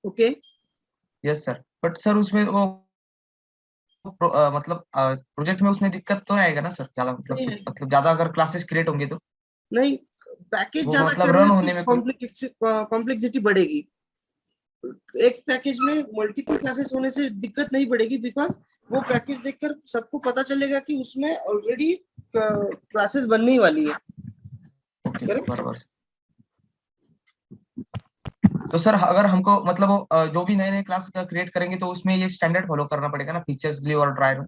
Okay yes sir, but sir उसमें वो मतलब प्रोजेक्ट में उसमें दिक्कत तो नहीं आएगा ना सर? ज्यादा नहीं है। मतलब ज्यादा अगर क्लासेस क्रिएट होंगे तो नहीं, पैकेज वो ज्यादा मतलब करने रन से होने में कोई कॉम्प्लेक्सिटी बढ़ेगी। एक पैकेज में मल्टीपल क्लासेस होने से दिक्कत नहीं पड़ेगी, बिकॉज वो पैकेज देखकर सबको पता चलेगा कि उसमें ऑलरेडी क्लासेस बनने ही वाली है। Okay Correct? बराबर सर. तो सर अगर हमको मतलब वो जो भी नए नए क्लास क्रिएट करेंगे तो उसमें ये स्टैंडर्ड फॉलो करना पड़ेगा ना, फीचर्स ग्लू और ड्रायर?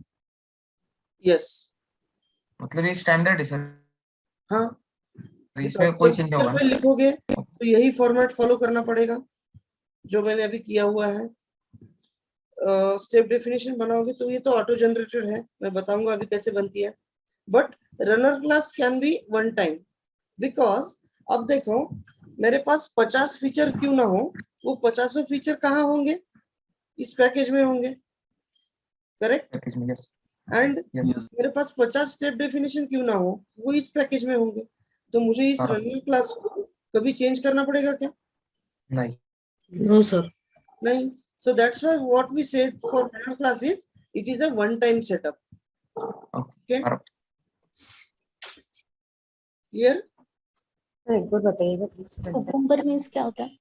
यस, मतलब ये स्टैंडर्ड है सर, हाँ। इसमें कोई जब चेंज नहीं फीचर होगा ना? फाइल लिखोगे तो यही फॉर्मेट फॉलो करना पड़ेगा जो मैंने अभी किया हुआ है। स्टेप डेफिनेशन बनाओगे तो ये तो ऑटो जनरेटेड है, मैं बताऊंगा अभी कैसे बनती है। But runner class can be one time, because अब देखो मेरे पास 50 फीचर क्यों ना हो, वो 50 फीचर कहाँ होंगे? इस पैकेज में होंगे, करेक्ट। पैकेज में यस एंड यस मेरे पास 50 स्टेप डेफिनेशन क्यों ना हो, वो इस पैकेज में होंगे। तो मुझे इस हाँ. रनिंग क्लास को कभी चेंज करना पड़ेगा क्या? नहीं. No, sir. नहीं. So that's why what we said for runner class is it is a one time setup. Okay. बराबर. Clear? एक बार बताइएगा प्लीज। कुकुम्बर मीन्स क्या होता है?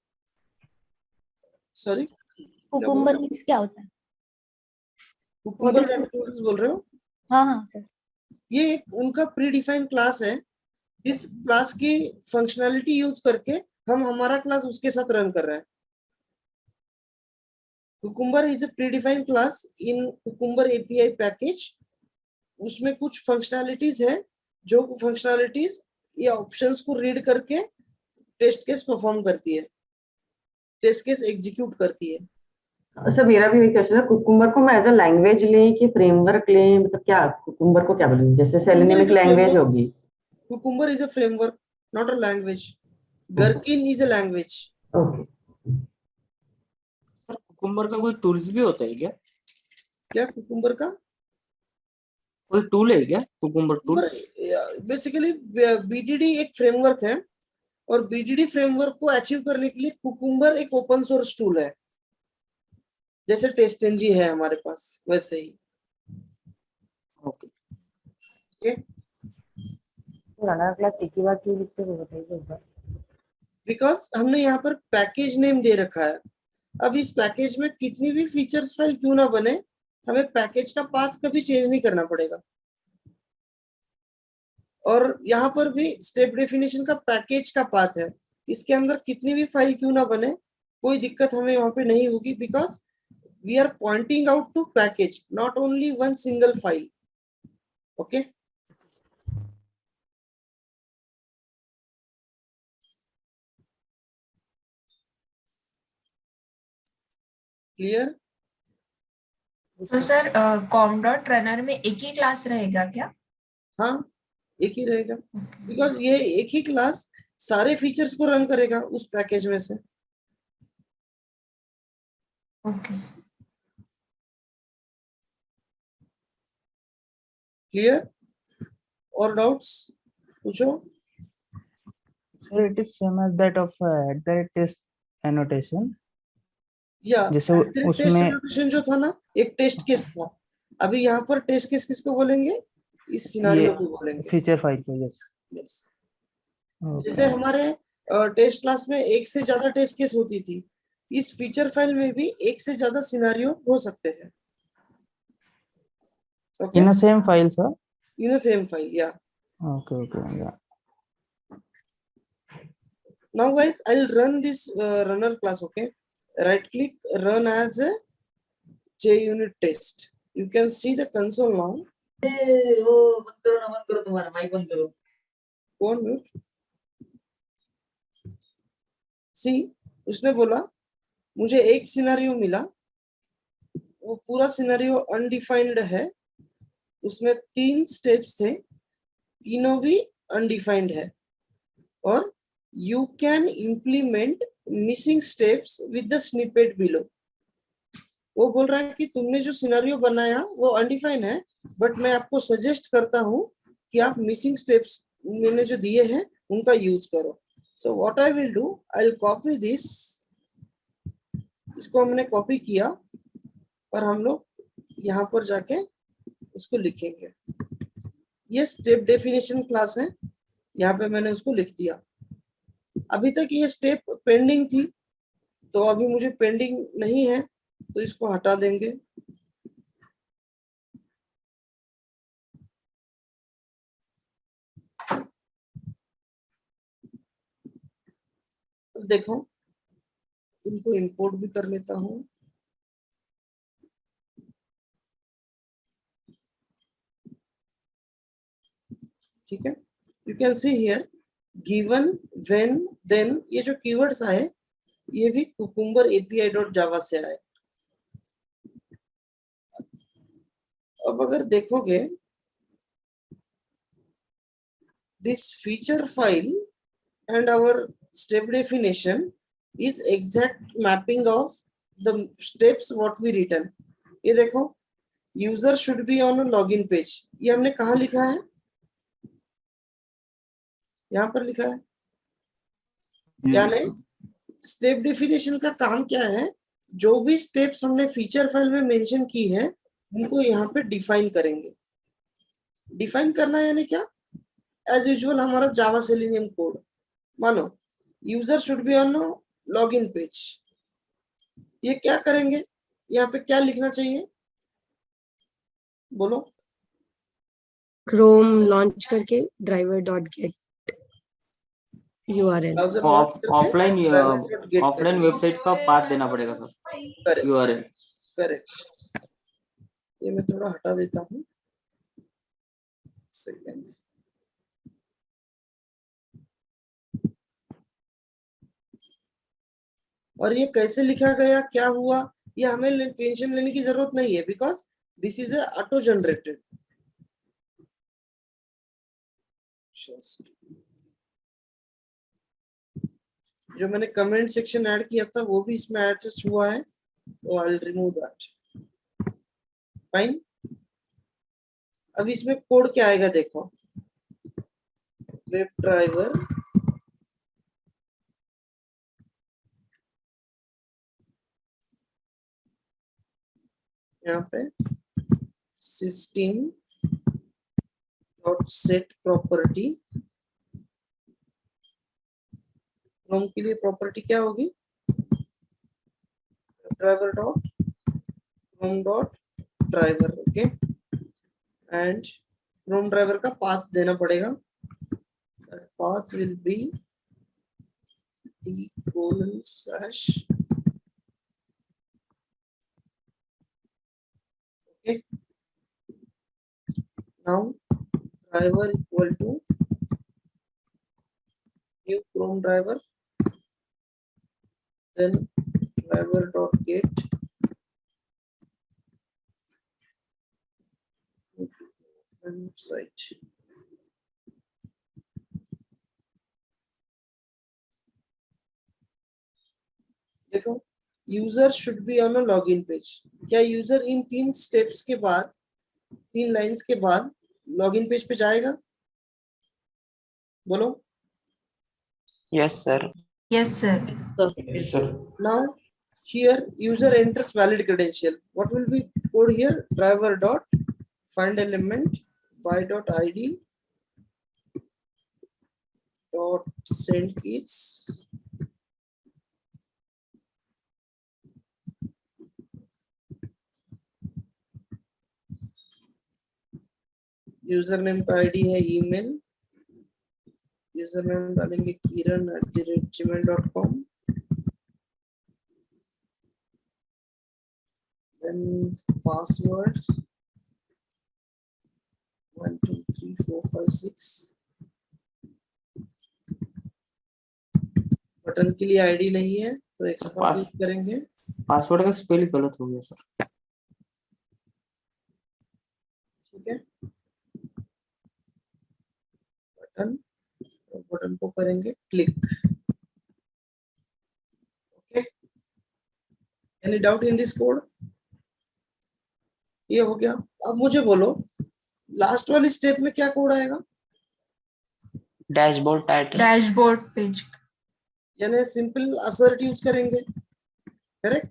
Sorry. कुकुम्बर मीन्स क्या होता है? कुकुम्बर डेटाबेस बोल रहे हो? हाँ हाँ सर. ये एक उनका प्री डिफाइंड क्लास है। इस क्लास की फंक्शनैलिटी यूज करके हम हमारा क्लास उसके साथ रन कर रहे हैं। Cucumber is a pre defined class in cucumber API package. उसमें कुछ फंक्शनैलिटीज है, जो फंक्शनैलिटीज ये ऑप्शंस को रीड करके टेस्ट केस परफॉर्म करती है, टेस्ट केस एग्जीक्यूट करती है। अच्छा, मेरा भी वही क्वेश्चन है, कुकुम्बर को मैं एज अ लैंग्वेज लें कि फ्रेमवर्क लें, मतलब क्या कुकुम्बर को क्या बोलेंगे? जैसे सेलेनियम एक लैंग्वेज होगी। Cucumber is a framework, not a language. Gherkin is a language. Okay. Cucumber का कोई टूल्स भी होता है क्या? क्या कुकुम्बर का कोई टूल है क्या? कुकुम्बर टूल बेसिकली बीडीडी एक फ्रेमवर्क है, और बीडीडी फ्रेमवर्क को अचीव करने के लिए कुकुम्बर एक ओपन सोर्स टूल है, जैसे टेस्टेंजी है हमारे पास वैसे ही। ओके. रनर क्लास एक ही बार क्यों लिखते हो बताइए एक बार। बिकॉज हमने यहाँ पर पैकेज नेम दे रखा है। अब इस पैकेज में कितनी भी फीचर्स फाइल क्यों ना बने, हमें पैकेज का पाथ कभी चेंज नहीं करना पड़ेगा। और यहाँ पर भी स्टेप डेफिनेशन का पैकेज का पाथ है, इसके अंदर कितनी भी फाइल क्यों ना बने कोई दिक्कत हमें वहां पे नहीं होगी, because we are pointing out to package, not only one single file. Okay, clear? तो सर कॉम डॉट रनर में एक ही क्लास रहेगा क्या? हाँ, एक ही रहेगा, बिकॉज ये एक ही क्लास सारे फीचर्स को रन करेगा उस पैकेज में से। ओके. क्लियर? और डाउट्स पूछो। So it is same as that of @test annotation. या जैसे टेस्ट उसमें एनोटेशन जो था ना, एक टेस्ट केस था। अभी यहाँ पर टेस्ट केस किसको बोलेंगे? इस सिनारियो को बोलेंगे। फीचर फाइल को यस जैसे हमारे टेस्ट क्लास में एक से ज्यादा टेस्ट केस होती थी, इस फीचर फाइल में भी एक से ज्यादा सिनेरियो हो सकते हैं. Okay, In the same file, sir. in the same file, yeah. Okay, okay, yeah. Now guys, I'll run this runner class. Okay, right click, run as a JUnit test. You can see the console now. मत करो तुम्हारा mic बंद करो. Go on mute. See, उसने बोला मुझे एक scenario मिला, वो पूरा सिनेरियो अनडिफाइंड है, उसमें 3 स्टेप्स थे, तीनों भी अनडिफाइंड है, और you can implement missing steps with the snippet below. वो बोल रहा है कि तुमने जो सिनेरियो बनाया वो अनडिफाइंड है, बट मैं आपको सजेस्ट करता हूं कि आप मिसिंग स्टेप्स मैंने जो दिए हैं उनका यूज करो. So what I will do, I will copy this. इसको हमने कॉपी किया और हम लोग यहाँ पर जाके उसको लिखेंगे. ये स्टेप डेफिनेशन क्लास है, यहाँ पे मैंने उसको लिख दिया. अभी तक ये स्टेप पेंडिंग थी, तो अभी मुझे पेंडिंग नहीं है, तो इसको हटा देंगे. देखो, इनको इंपोर्ट भी कर लेता हूं. ठीक है, you can see here given, when, then. ये जो कीवर्ड्स आए ये भी cucumber API.java से आए. अब अगर देखोगे, this feature file and our step definition is exact mapping of the steps what we written. ये देखो, user should be on a login page. ये हमने कहाँ लिखा है? यहाँ पर लिखा है. यानी स्टेप डेफिनेशन का काम क्या है? जो भी स्टेप्स हमने फीचर फाइल में मेंशन की है उनको यहाँ पे डिफाइन करेंगे. डिफाइन करना यानी क्या? एज यूजुअल हमारा जावा सेलेनियम कोड. मानो user should be on login page. ये क्या करेंगे? यहाँ पे क्या लिखना चाहिए? बोलो. क्रोम लॉन्च करके driver dot gate URL. Offline website का पाथ देना पड़ेगा सर. URL. करेक्ट. ये मैं थोड़ा हटा देता हूँ. सेकेंड. और ये कैसे लिखा गया, क्या हुआ, ये हमें टेंशन लेने की जरूरत नहीं है, because this is a auto generated. जो मैंने कमेंट सेक्शन ऐड किया था वो भी इसमें अटैच हुआ है, तो I will remove that. Fine. अब इसमें कोड क्या आएगा देखो. वेब ड्राइवर यहाँ पे system dot set property. Chrome के लिए प्रॉपर्टी क्या होगी? Driver dot Chrome dot driver. Okay, and Chrome driver का पाथ देना पड़ेगा. Path will be d:/. okay, now driver equal to new chrome driver, then driver dot get website. देखो, user should be on a login page. क्या user इन 3 steps के बाद, 3 lines के बाद login page पे जाएगा? बोलो. Yes sir. Yes, sir. Now here user enters valid credential. What will be code here? Driver dot find element by dot id dot send keys user name का ID है email, user name डालेंगे kiran@gmail.com, then password 1 2 3 4 5 6, button के लिए ID नहीं है तो expand use करेंगे। Password का स्पेलिंग गलत हो गया सर। ठीक है, बटन को करेंगे click. Okay, any doubt in this code? ये हो गया। अब मुझे बोलो लास्ट वाली स्टेप में क्या कोड आएगा? Dashboard title. Dashboard page. यानी सिंपल असर्ट यूज करेंगे, correct?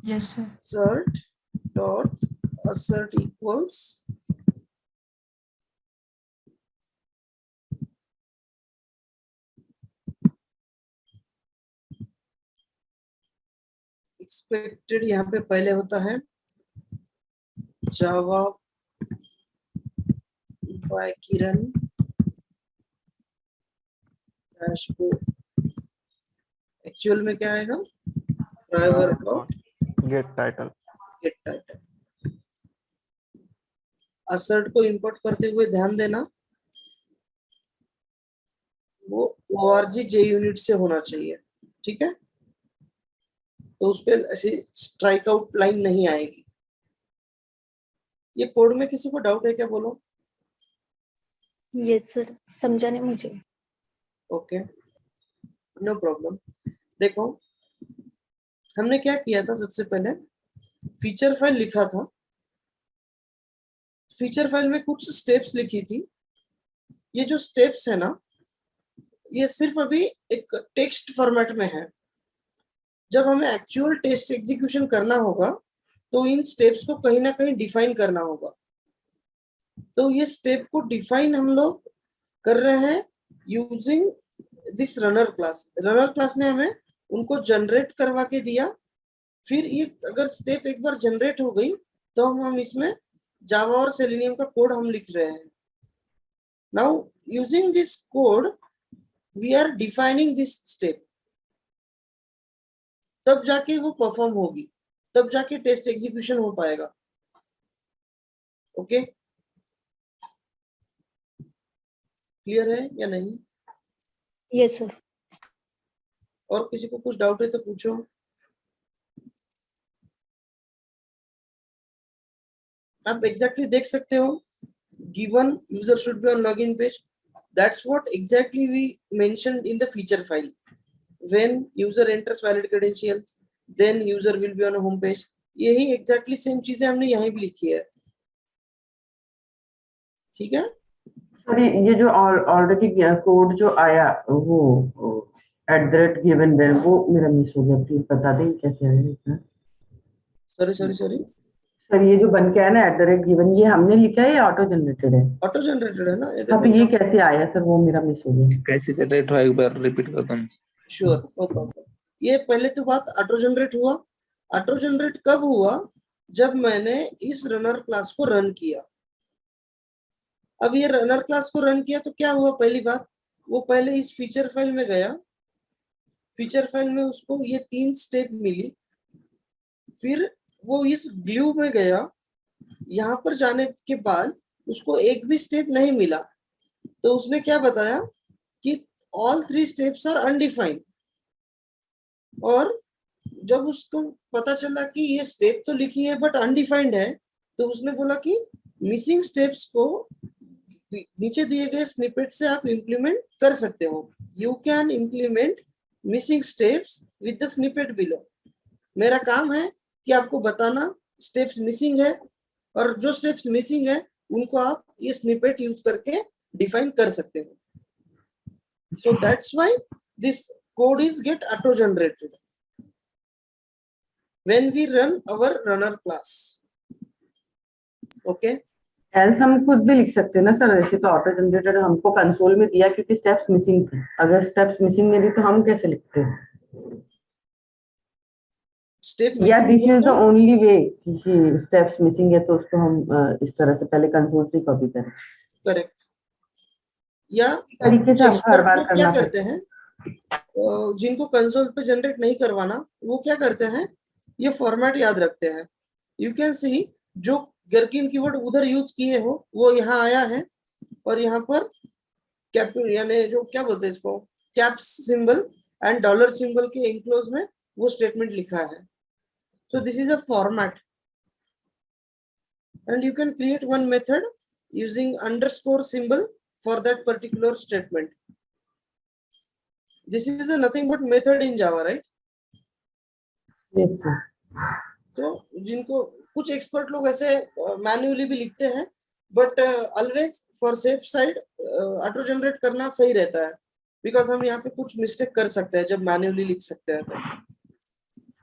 Yes sir. assert dot assert equals expected, यहाँ पे पहले होता है जावा बाय किरण डैशबोर्ड। एक्चुअल में क्या आएगा? Driver dot gate title. Assert को इंपोर्ट करते हुए ध्यान देना वो org.junit से होना चाहिए, ठीक है? तो उस पर ऐसी स्ट्राइक आउट लाइन नहीं आएगी। ये कोड में किसी को डाउट है क्या? बोलो। यस सर, समझा नहीं मुझे। Okay, no problem. देखो हमने क्या किया था, सबसे पहले फीचर फाइल लिखा था, फीचर फाइल में कुछ स्टेप्स लिखी थी। ये जो स्टेप्स है ना, ये सिर्फ अभी एक टेक्स्ट फॉर्मेट में है। जब हमें एक्चुअल टेस्ट एग्जीक्यूशन करना होगा तो इन स्टेप्स को कहीं ना कहीं डिफाइन करना होगा। तो ये स्टेप को डिफाइन हम लोग कर रहे हैं using this runner class. Runner class ने हमें उनको जनरेट करवा के दिया। फिर ये अगर स्टेप एक बार जनरेट हो गई तो हम इसमें जावा और सेलेनियम का कोड हम लिख रहे हैं। Now using this code we are defining this step, तब जाके वो परफॉर्म होगी, तब जाके टेस्ट एग्जीक्यूशन हो पाएगा। ओके, क्लियर है या नहीं? Yes sir. और किसी को कुछ डाउट है तो पूछो। आप एग्जैक्टली देख सकते हो, given user should be on login page. That's what exactly we mentioned in the feature file. When user enters valid credentials, then user will be on a home page. यही exactly same चीजें हमने यहाँ भी लिखी है, ठीक है? Sir ये जो ऑलरेडी कोड जो आया वो @given where वो मेरा मिस हो गया, प्लीज बता दें कैसे आया? सॉरी सर ये जो बन के आया ना @given, ये हमने लिखा है या ऑटो जनरेटेड है? ऑटो जनरेटेड है ना? हाँ, तो ये कैसे आया सर? वो मेरा मिस हो गया। कैसे जनरेट हुआ, एक बार रिपीट कर दो। Sure, no problem. ये पहले तो बात ऑटो जनरेट हुआ। ऑटो जनरेट कब हुआ? जब मैंने इस रनर क्लास को रन किया। अब ये रनर क्लास को रन किया तो क्या हुआ? पहली बात, वो पहले इस फीचर फाइल में गया, फीचर फाइल में उसको ये 3 स्टेप मिली। फिर वो इस ग्लू में गया, यहाँ पर जाने के बाद उसको एक भी स्टेप नहीं मिला। तो उसने क्या बताया कि ऑल 3 स्टेप्स आर अनडिफाइंड। और जब उसको पता चला कि ये स्टेप तो लिखी है बट अनडिफाइंड है, तो उसने बोला कि मिसिंग स्टेप्स को नीचे दिए गए स्निपेट से आप इंप्लीमेंट कर सकते हो। You can implement missing steps with the snippet below. मेरा काम है कि आपको बताना स्टेप्स मिसिंग है, और जो स्टेप्स मिसिंग है उनको आप ये स्निपेट यूज करके डिफाइन कर सकते हो। So that's why this code is get auto generated when we run our runner class. Okay, else हम खुद भी लिख सकते हैं ना सर? ऐसे तो ऑटो जनरेटेड हमको कंसोल में दिया क्योंकि स्टेप्स मिसिंग थे। अगर स्टेप्स मिसिंग नहीं थी तो हम कैसे लिखते हैं? स्टेप या this is the missing only way कि स्टेप्स मिसिंग है तो उसको हम इस तरह से पहले कंसोल से कॉपी करें। करेक्ट। या तरीके से हमको हर एक्सपर्ट बार लोग क्या करना करते हैं, जिनको कंसोल पे जनरेट नहीं करवाना, वो क्या करते हैं, ये फॉर्मेट याद रखते हैं। यू कैन सी जो गरकिन कीवर्ड उधर यूज किए हो वो यहाँ आया है, और यहाँ पर कैप यानी जो क्या बोलते हैं इसको, caps symbol and dollar symbol के इनक्लोज में वो स्टेटमेंट लिखा है। So this is a format and you can create one method using underscore symbol for that particular statement. This is a nothing but method in Java, right? Yes, sir. तो जिनको कुछ expert लोग ऐसे manually भी लिखते हैं, but always for safe side auto generate करना सही रहता है, बिकॉज हम यहाँ पे कुछ मिस्टेक कर सकते हैं जब मैन्युअली लिख सकते हैं।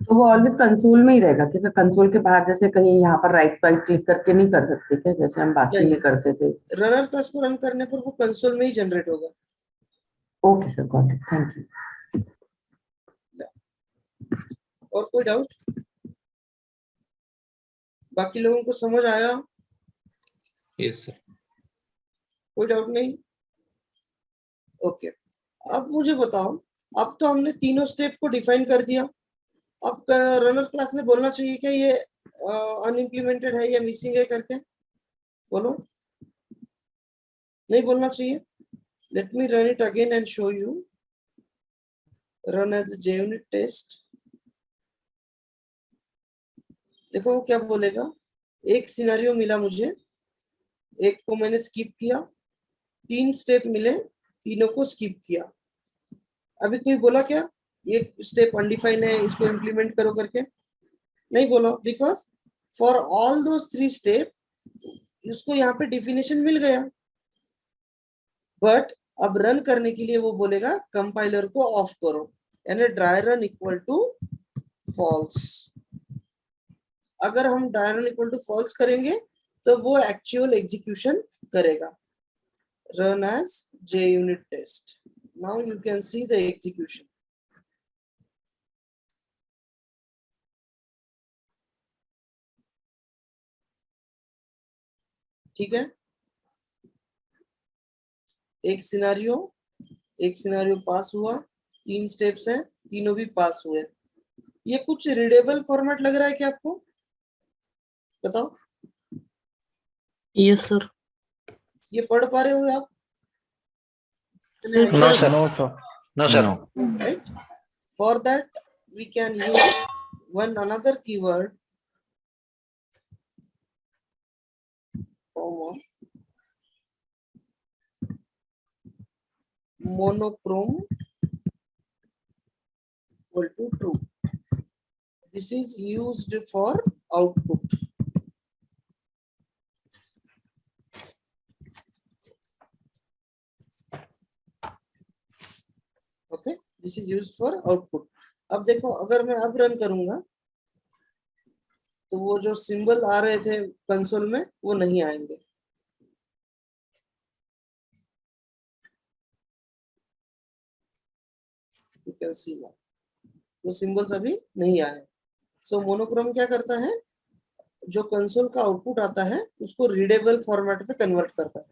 तो वो ऑलवेज कंसोल में ही रहेगा कि कंसोल के बाहर जैसे कहीं यहाँ पर राइट क्लिक करके नहीं कर सकते क्या, जैसे हम बाकी में करते थे? रनर क्लास को रन करने पर वो कंसोल में ही जनरेट होगा। Okay sir, got it, thank you. और कोई डाउट? बाकी लोगों को समझ आया? Yes sir. कोई डाउट नहीं? ओके, अब मुझे बताओ, अब तो हमने तीनों स्टेप को डिफाइन कर दिया। अब रनर क्लास ने बोलना चाहिए क्या ये अनइम्प्लीमेंटेड है या मिसिंग है करके? बोलो, नहीं बोलना चाहिए? Let me run it again and show you. Run as JUnit test. देखो वो क्या बोलेगा। एक सिनेरियो मिला मुझे, एक को मैंने स्किप किया, 3 स्टेप मिले, तीनों को स्किप किया। अभी कोई बोला क्या ये स्टेप अनडिफाइन है, इसको इंप्लीमेंट करो करके? नहीं बोला, because for all those 3 step उसको यहाँ पे डिफिनेशन मिल गया। बट अब रन करने के लिए वो बोलेगा कंपाइलर को ऑफ करो, यानी dry run equal to false. अगर हम dry run equal to false करेंगे तो वो एक्चुअल एग्जीक्यूशन करेगा। Run as JUnit test. Now you can see the execution. ठीक है, एक सिनेरियो पास हुआ, 3 स्टेप्स हैं, तीनों भी पास हुए। ये कुछ रीडेबल फॉर्मेट लग रहा है क्या आपको? बताओ। Yes sir. ये पढ़ पा रहे हो आप? No sir, no sir, no sir. Right? For that we can use one another keyword, monochrome equal to true. This is used for output. Okay, this is used for output. अब देखो, अगर मैं अब रन करूंगा तो वो जो symbol आ रहे थे कंसोल में वो नहीं आएंगे। You can see now, वो सिंबल्स अभी नहीं आए। सो मोनोक्रोम क्या करता है, जो कंसोल का आउटपुट आता है उसको रीडेबल फॉर्मेट पे कन्वर्ट करता है।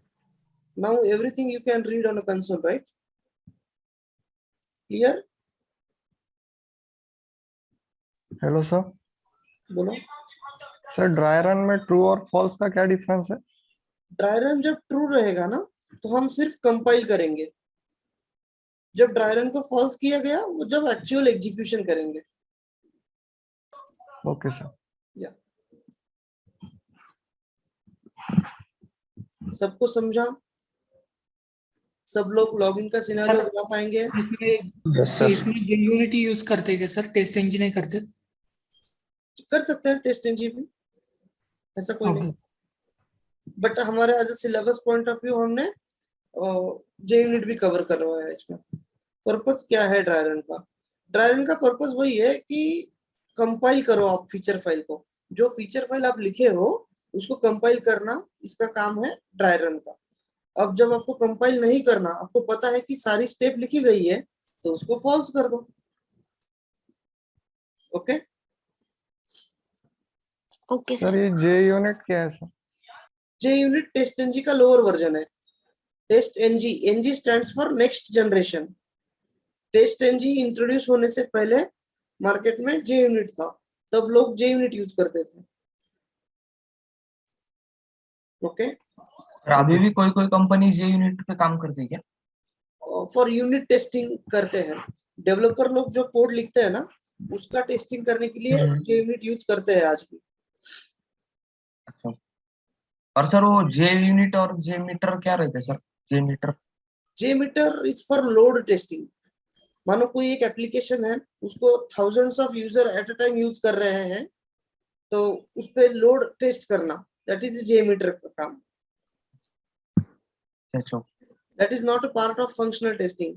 Now everything you can read on a console, right? Clear? Hello sir. बोलो सर, ड्राई रन में ट्रू और फॉल्स का क्या डिफरेंस है? ड्राई रन जब ट्रू रहेगा ना तो हम सिर्फ कंपाइल करेंगे। जब ड्राई रन को फॉल्स किया गया वो जब एक्चुअल एग्जीक्यूशन करेंगे। Okay sir. या सबको समझा? सब लोग लॉगिन का सिनेरियो बना पाएंगे? इसमें JUnit यूज करते क्या सर? टेस्ट इंजन नहीं करते? कर सकते हैं टेस्ट इंजन भी, ऐसा कोई नहीं। बट हमारे as a syllabus point of view हमने JUnit भी कवर करवाया है। इसमें पर्पस क्या है ड्राई रन का? ड्राई रन का पर्पस वही है कि कंपाइल करो आप फीचर फाइल को। जो फीचर फाइल आप लिखे हो उसको कंपाइल करना, इसका काम है ड्राई रन का। अब जब आपको कंपाइल नहीं करना, आपको पता है कि सारी स्टेप लिखी गई है, तो उसको फॉल्स कर दो। Okay, okay sir sir. ये जे यूनिट क्या है सर? जे यूनिट टेस्ट एनजी का लोअर वर्जन है। TestNG, NG stands for next generation. TestNG introduce होने से पहले मार्केट में जे यूनिट था, तब लोग जे यूनिट यूज करते थे। ओके, और अभी भी कोई कोई कंपनी जे यूनिट पे काम करती है क्या? फॉर यूनिट टेस्टिंग करते हैं। डेवलपर लोग जो कोड लिखते हैं ना, उसका टेस्टिंग करने के लिए जे यूनिट यूज करते हैं आज भी। अच्छा, और सर वो जे यूनिट और जे मीटर क्या रहते हैं सर? JMeter, JMeter is for load testing. मानो कोई एक एप्लीकेशन है, उसको thousands of user at a time use कर रहे हैं, तो उस पे लोड टेस्ट करना, दैट इज जे मीटर का काम। अच्छा, that is not a part of functional testing.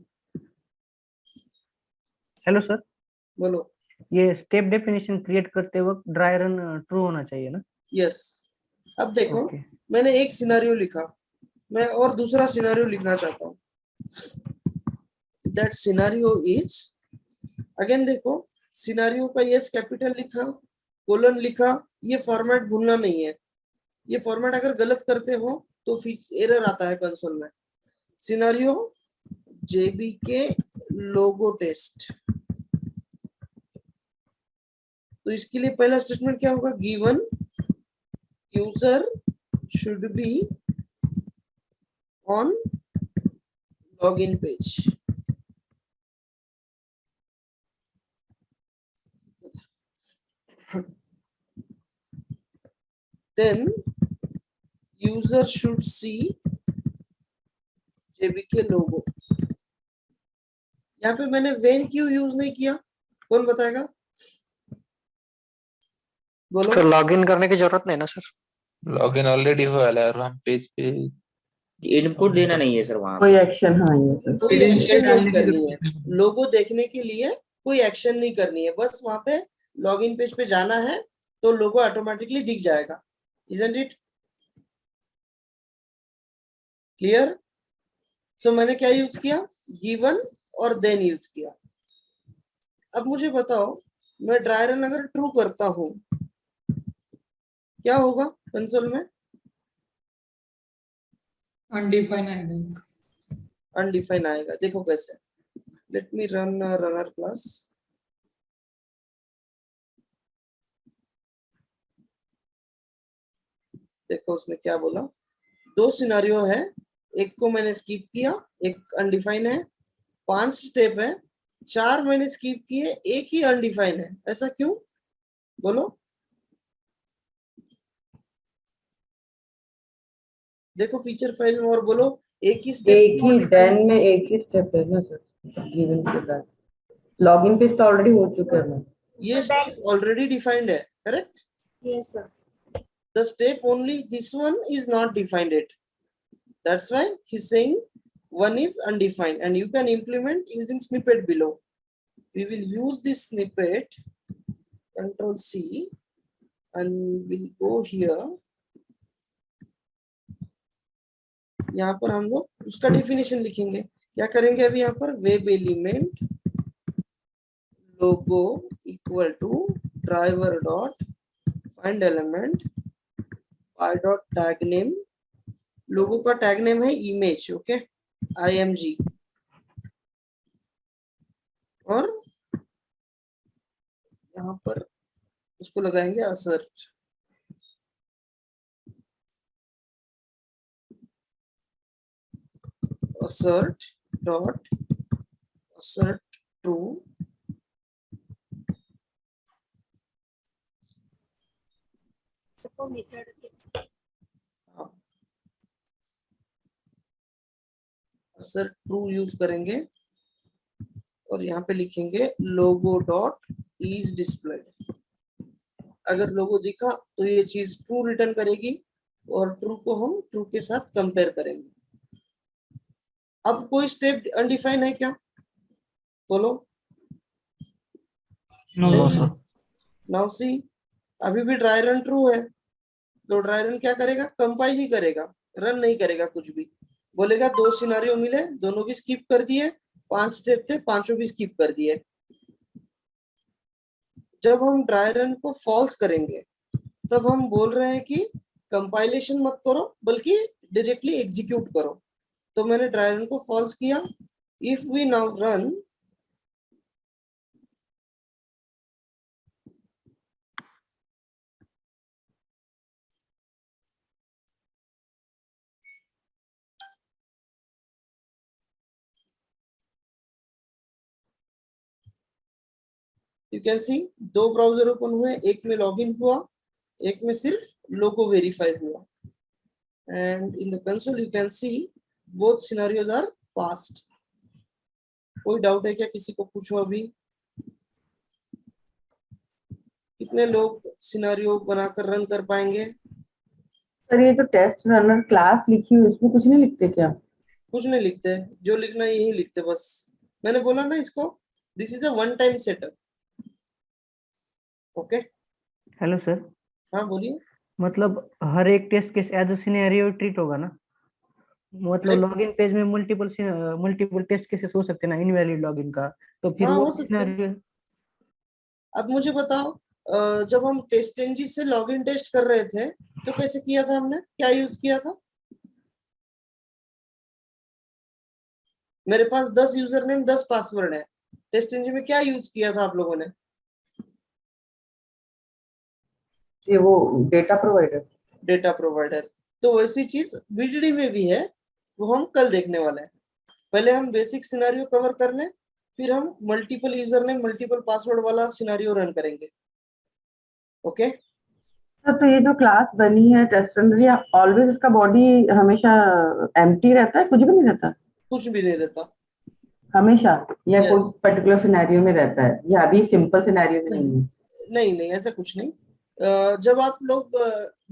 Hello sir, बोलो। ये स्टेप डेफिनेशन क्रिएट करते वक्त ड्राई रन ट्रू होना चाहिए ना? यस। अब देखो, ओके। मैंने एक सिनेरियो लिखा, मैं और दूसरा सिनेरियो लिखना चाहता हूँ। दैट सिनेरियो इज, अगेन देखो, सिनेरियो का यस कैपिटल लिखा, कोलन लिखा, ये फॉर्मेट भूलना नहीं है। ये फॉर्मेट अगर गलत करते हो तो फिर एरर आता है कंसोल में। सिनेरियो जेबीके लोगो टेस्ट। तो इसके लिए पहला स्टेटमेंट क्या होगा? Given user should be on login page. Then user should see JBK logo। यहाँ पे मैंने when क्यों यूज नहीं किया, कौन बताएगा? बोलो। तो लॉगिन करने की जरूरत नहीं ना सर? लॉगिन ऑलरेडी हो वाला है और हम पेज पे इनपुट देना नहीं है सर वहां कोई एक्शन, हाँ ये सर। कोई एक्शन नहीं करनी है, लोगो देखने के लिए कोई एक्शन नहीं करनी है, बस वहां पे लॉगिन पेज पे जाना है तो लोगो ऑटोमेटिकली दिख जाएगा। Isn't it clear? सो मैंने क्या यूज किया? गिवन और देन यूज किया। अब मुझे बताओ, मैं ड्राई रन अगर ट्रू करता हूं, क्या होगा कंसोल में? अनडिफाइन आएगा। अनडिफाइन आएगा। देखो कैसे, late me run runner class. देखो उसने क्या बोला, दो सिनेरियो है, एक को मैंने स्किप किया, एक अनडिफाइन है। 5 स्टेप है, 4 मैंने स्किप किए, एक ही अनडिफाइन है। ऐसा क्यों? बोलो। देखो फीचर फाइल में और बोलो, एक ही स्टेप, एक ही देन में एक ही स्टेप है ना सर, गिवन के बाद लॉगिन पेज तो ऑलरेडी हो चुका है ना। ये स्टेप ऑलरेडी डिफाइंड है, correct? Yes, sir. The step only, this one is not defined yet. That's why he's saying one is undefined and you can implement using snippet below. We will use this snippet, Control C, and we'll go here. यहाँ पर हम लोग उसका definition लिखेंगे। क्या करेंगे अभी? यहाँ पर web element logo equal to driver dot find element I dot tag name. Logo का टैग नेम है इमेज, ओके, IMG। और यहाँ पर उसको लगाएंगे assert। assert dot assert true method के assert true यूज करेंगे और यहाँ पे लिखेंगे लोगो डॉट इज डिस्प्लेड। अगर लोगो दिखा तो ये चीज ट्रू रिटर्न करेगी और ट्रू को हम ट्रू के साथ कंपेयर करेंगे। अब कोई स्टेप अनडिफाइन है क्या? बोलो। No sir. नाउ सी, अभी भी ड्राई रन ट्रू है, तो ड्राई रन क्या करेगा? कंपाइल ही करेगा, रन नहीं करेगा कुछ भी। बोलेगा 2 सिनेरियो मिले, दोनों भी स्किप कर दिए, 5 स्टेप थे, पांचों भी स्किप कर दिए। जब हम ड्राई रन को फॉल्स करेंगे तब हम बोल रहे हैं कि कंपाइलेशन मत करो बल्कि डायरेक्टली एग्जीक्यूट करो। तो मैंने ड्राई रन को फॉल्स किया। If we now run, you can see 2 browser open हुए, एक में लॉगिन हुआ, एक में सिर्फ लोगो वेरीफाई हुआ। And in the console you can see both scenarios are passed. कोई डाउट है क्या? किसी को पूछो अभी। कितने लोग सिनेरियो बनाकर रन कर पाएंगे? सर ये जो टेस्ट रनर क्लास लिखी हुई उसमें कुछ नहीं लिखते क्या? कुछ नहीं लिखते, जो लिखना है यही लिखते बस। मैंने बोला ना इसको, this is a one time setup. Okay, hello sir, हाँ बोलिए। मतलब हर एक test case as a scenario treat होगा ना? मतलब लॉगिन पेज में मल्टीपल टेस्ट केसेस हो सकते हैं ना, इनवैलिड लॉगिन का, तो फिर हाँ वो हो सकते हैं। सिनेरियो। अब मुझे बताओ, जब हम टेस्ट एनजी से लॉगिन टेस्ट कर रहे थे तो कैसे किया था? हमने क्या यूज किया था? मेरे पास 10 यूजर नेम 10 पासवर्ड है। टेस्ट एनजी में क्या यूज किया था आप लोगों ने? ये वो डेटा प्रोवाइडर। Data provider. तो वैसी चीज बीडीडी में भी है, वो हम कल देखने वाले हैं। पहले हम बेसिक सिनेरियो कवर कर लें, फिर हम multiple user name multiple password वाला सिनेरियो रन करेंगे। ओके सर तो ये जो क्लास बनी है टेस्ट रनर, ये ऑलवेज इसका बॉडी हमेशा एम्प्टी रहता है, कुछ भी नहीं रहता? कुछ भी नहीं रहता हमेशा, या Yes. कोई पर्टिकुलर सिनेरियो में रहता है, या अभी सिंपल सिनेरियो में नहीं है? नहीं नहीं, ऐसा कुछ नहीं। जब आप लोग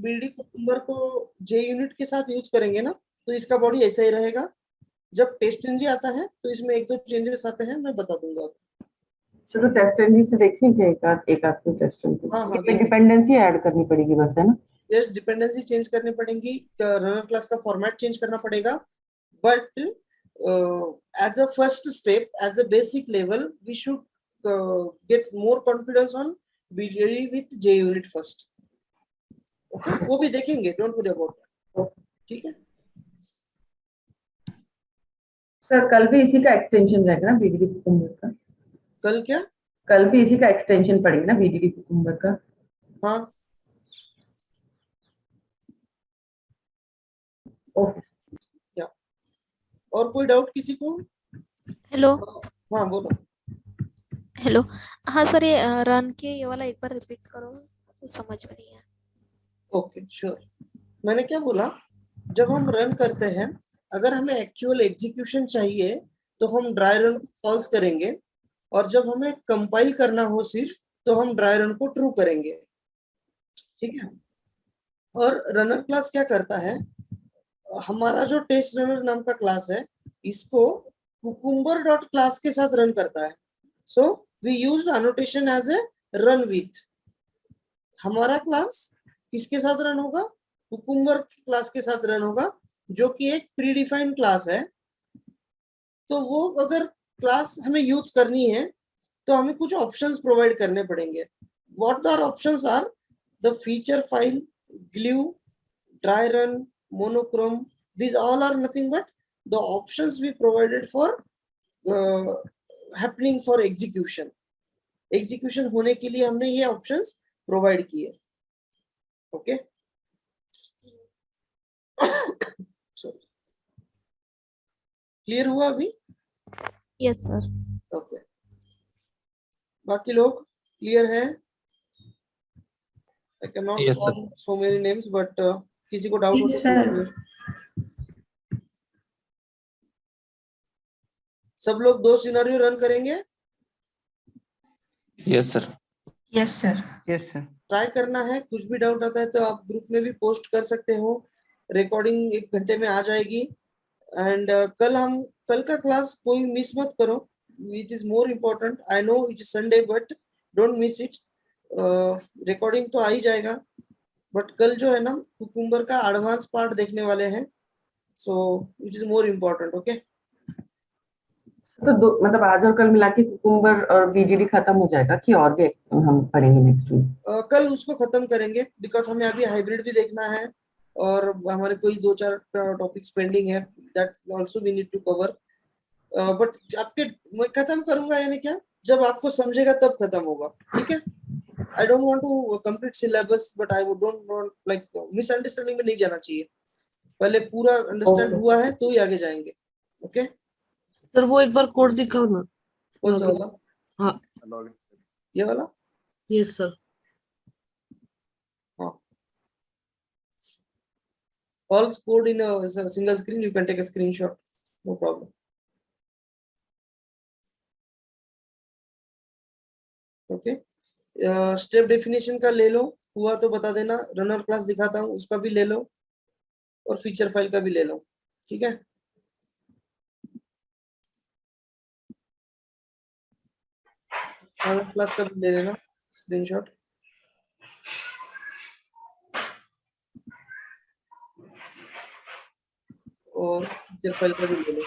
बीडी कुकुम्बर को जे यूनिट के साथ यूज करेंगे ना, तो इसका बॉडी ऐसा ही रहेगा। जब टेस्ट एनजी आता है तो इसमें एक दो चेंजेस आते हैं, मैं बता दूंगा। चलो टेस्ट एनजी से देखेंगे एक आध को टेस्ट एनजी। हाँ हाँ डिपेंडेंसी ऐड करनी पड़ेगी बस, है ना? यस, डिपेंडेंसी चेंज करनी पड़ेगी, रनर क्लास का फॉर्मेट चेंज करना पड़ेगा। But as a first step, as a basic level, we should get more confidence on BD with JUnit first. Okay, वो भी देखेंगे, डोंट वरी अबाउट। ठीक है सर कल भी इसी का एक्सटेंशन रहेगा ना बीडीडी कुकुम्बर का? कल क्या? कल भी इसी का एक्सटेंशन पड़ेगा ना बीडीडी कुकुम्बर का? हाँ ओके। क्या और कोई डाउट किसी को? हेलो। हाँ बोलो। हेलो। हाँ सर, ये रन के ये वाला एक बार रिपीट करो, तो समझ में नहीं है। Okay sure. मैंने क्या बोला, जब हम रन करते हैं, अगर हमें एक्चुअल एग्जीक्यूशन चाहिए तो हम ड्राई रन फॉल्स करेंगे, और जब हमें कंपाइल करना हो सिर्फ, तो हम ड्राई रन को ट्रू करेंगे। ठीक है। और रनर क्लास क्या करता है, हमारा जो टेस्ट रनर नाम का क्लास है, इसको कुकुम्बर डॉट क्लास के साथ रन करता है। So we used annotation as a run with. हमारा क्लास किसके साथ रन होगा? कुकुम्बर क्लास के साथ रन होगा, जो कि एक प्री डिफाइंड क्लास है। तो वो अगर क्लास हमें यूज करनी है तो हमें कुछ ऑप्शंस प्रोवाइड करने पड़ेंगे। What are options are the feature file, glue, dry run, monochrome. These all are nothing but the options we provided for happening for execution. Execution होने के लिए हमने ये options provide किए। ओके क्लियर हुआ अभी? Yes sir. ओके, बाकी लोग क्लियर है? I cannot Yes, sir. call so many names, but किसी को डाउट हो Yes, तो sir. पूछिए। सब लोग 2 सिनेरियो रन करेंगे? Yes, sir. Yes, sir. Yes sir. Try करना है। कुछ भी डाउट आता है तो आप ग्रुप में भी पोस्ट कर सकते हो। रिकॉर्डिंग 1 घंटे में आ जाएगी। एंड कल का क्लास कोई मिस मत करो। It is more important. I know it is Sunday, but don't miss it. Recording तो आ ही जाएगा, बट कल जो है ना, कुकुम्बर का एडवांस पार्ट देखने वाले हैं। So it is more important. Okay तो दो मतलब आज और कल मिला के कुकुम्बर और बीजीडी खत्म हो जाएगा कि और भी हम पढ़ेंगे नेक्स्ट वीक? कल उसको खत्म करेंगे बिकॉज हमें अभी हाइब्रिड भी देखना है और हमारे कोई 2-4 टॉपिक्स पेंडिंग है, that also we need to cover. But आपके मैं खत्म करूंगा यानी क्या, जब आपको समझेगा तब खत्म होगा, ठीक है। I don't want to complete syllabus but I don't want like misunderstanding में नहीं जाना चाहिए, पहले पूरा अंडरस्टैंड हुआ है तो ही आगे जाएंगे। ओके सर वो एक बार कोड दिखाओ ना। कौन सा वाला? हाँ ये वाला? Yes sir. हाँ, all code in a single screen, you can take a screenshot, no problem. Okay step definition का ले लो, हुआ तो बता देना, रनर क्लास दिखाता हूँ उसका भी ले लो और फीचर फाइल का भी ले लो, ठीक है। रनर क्लास का भी ले लेना स्क्रीनशॉट। और फीचर फाइल का भी ले लो।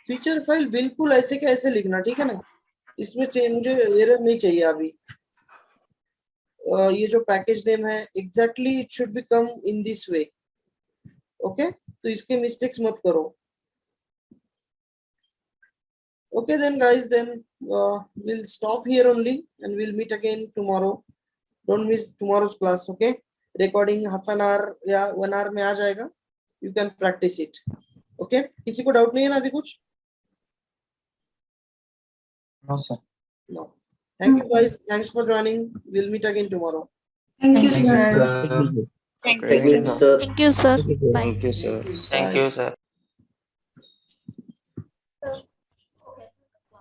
फीचर फाइल बिल्कुल ऐसे के ऐसे लिखना, ठीक है ना, इसमें मुझे एरर नहीं चाहिए अभी। ये जो पैकेज नेम है exactly it should be come in this way, okay, तो इसके मिस्टेक्स मत करो। Okay then guys, then we'll stop here only and we'll meet again tomorrow. Don't miss tomorrow's class, okay? Recording half an hour या 1 hour में आ जाएगा, you can practice it, okay? किसी को doubt नहीं है ना अभी कुछ? No sir. No. Thank you guys, thanks for joining, we'll meet again tomorrow. Thank you, Thank you, sir. sir. Thank you, sir. Thank you, sir. Thank you sir.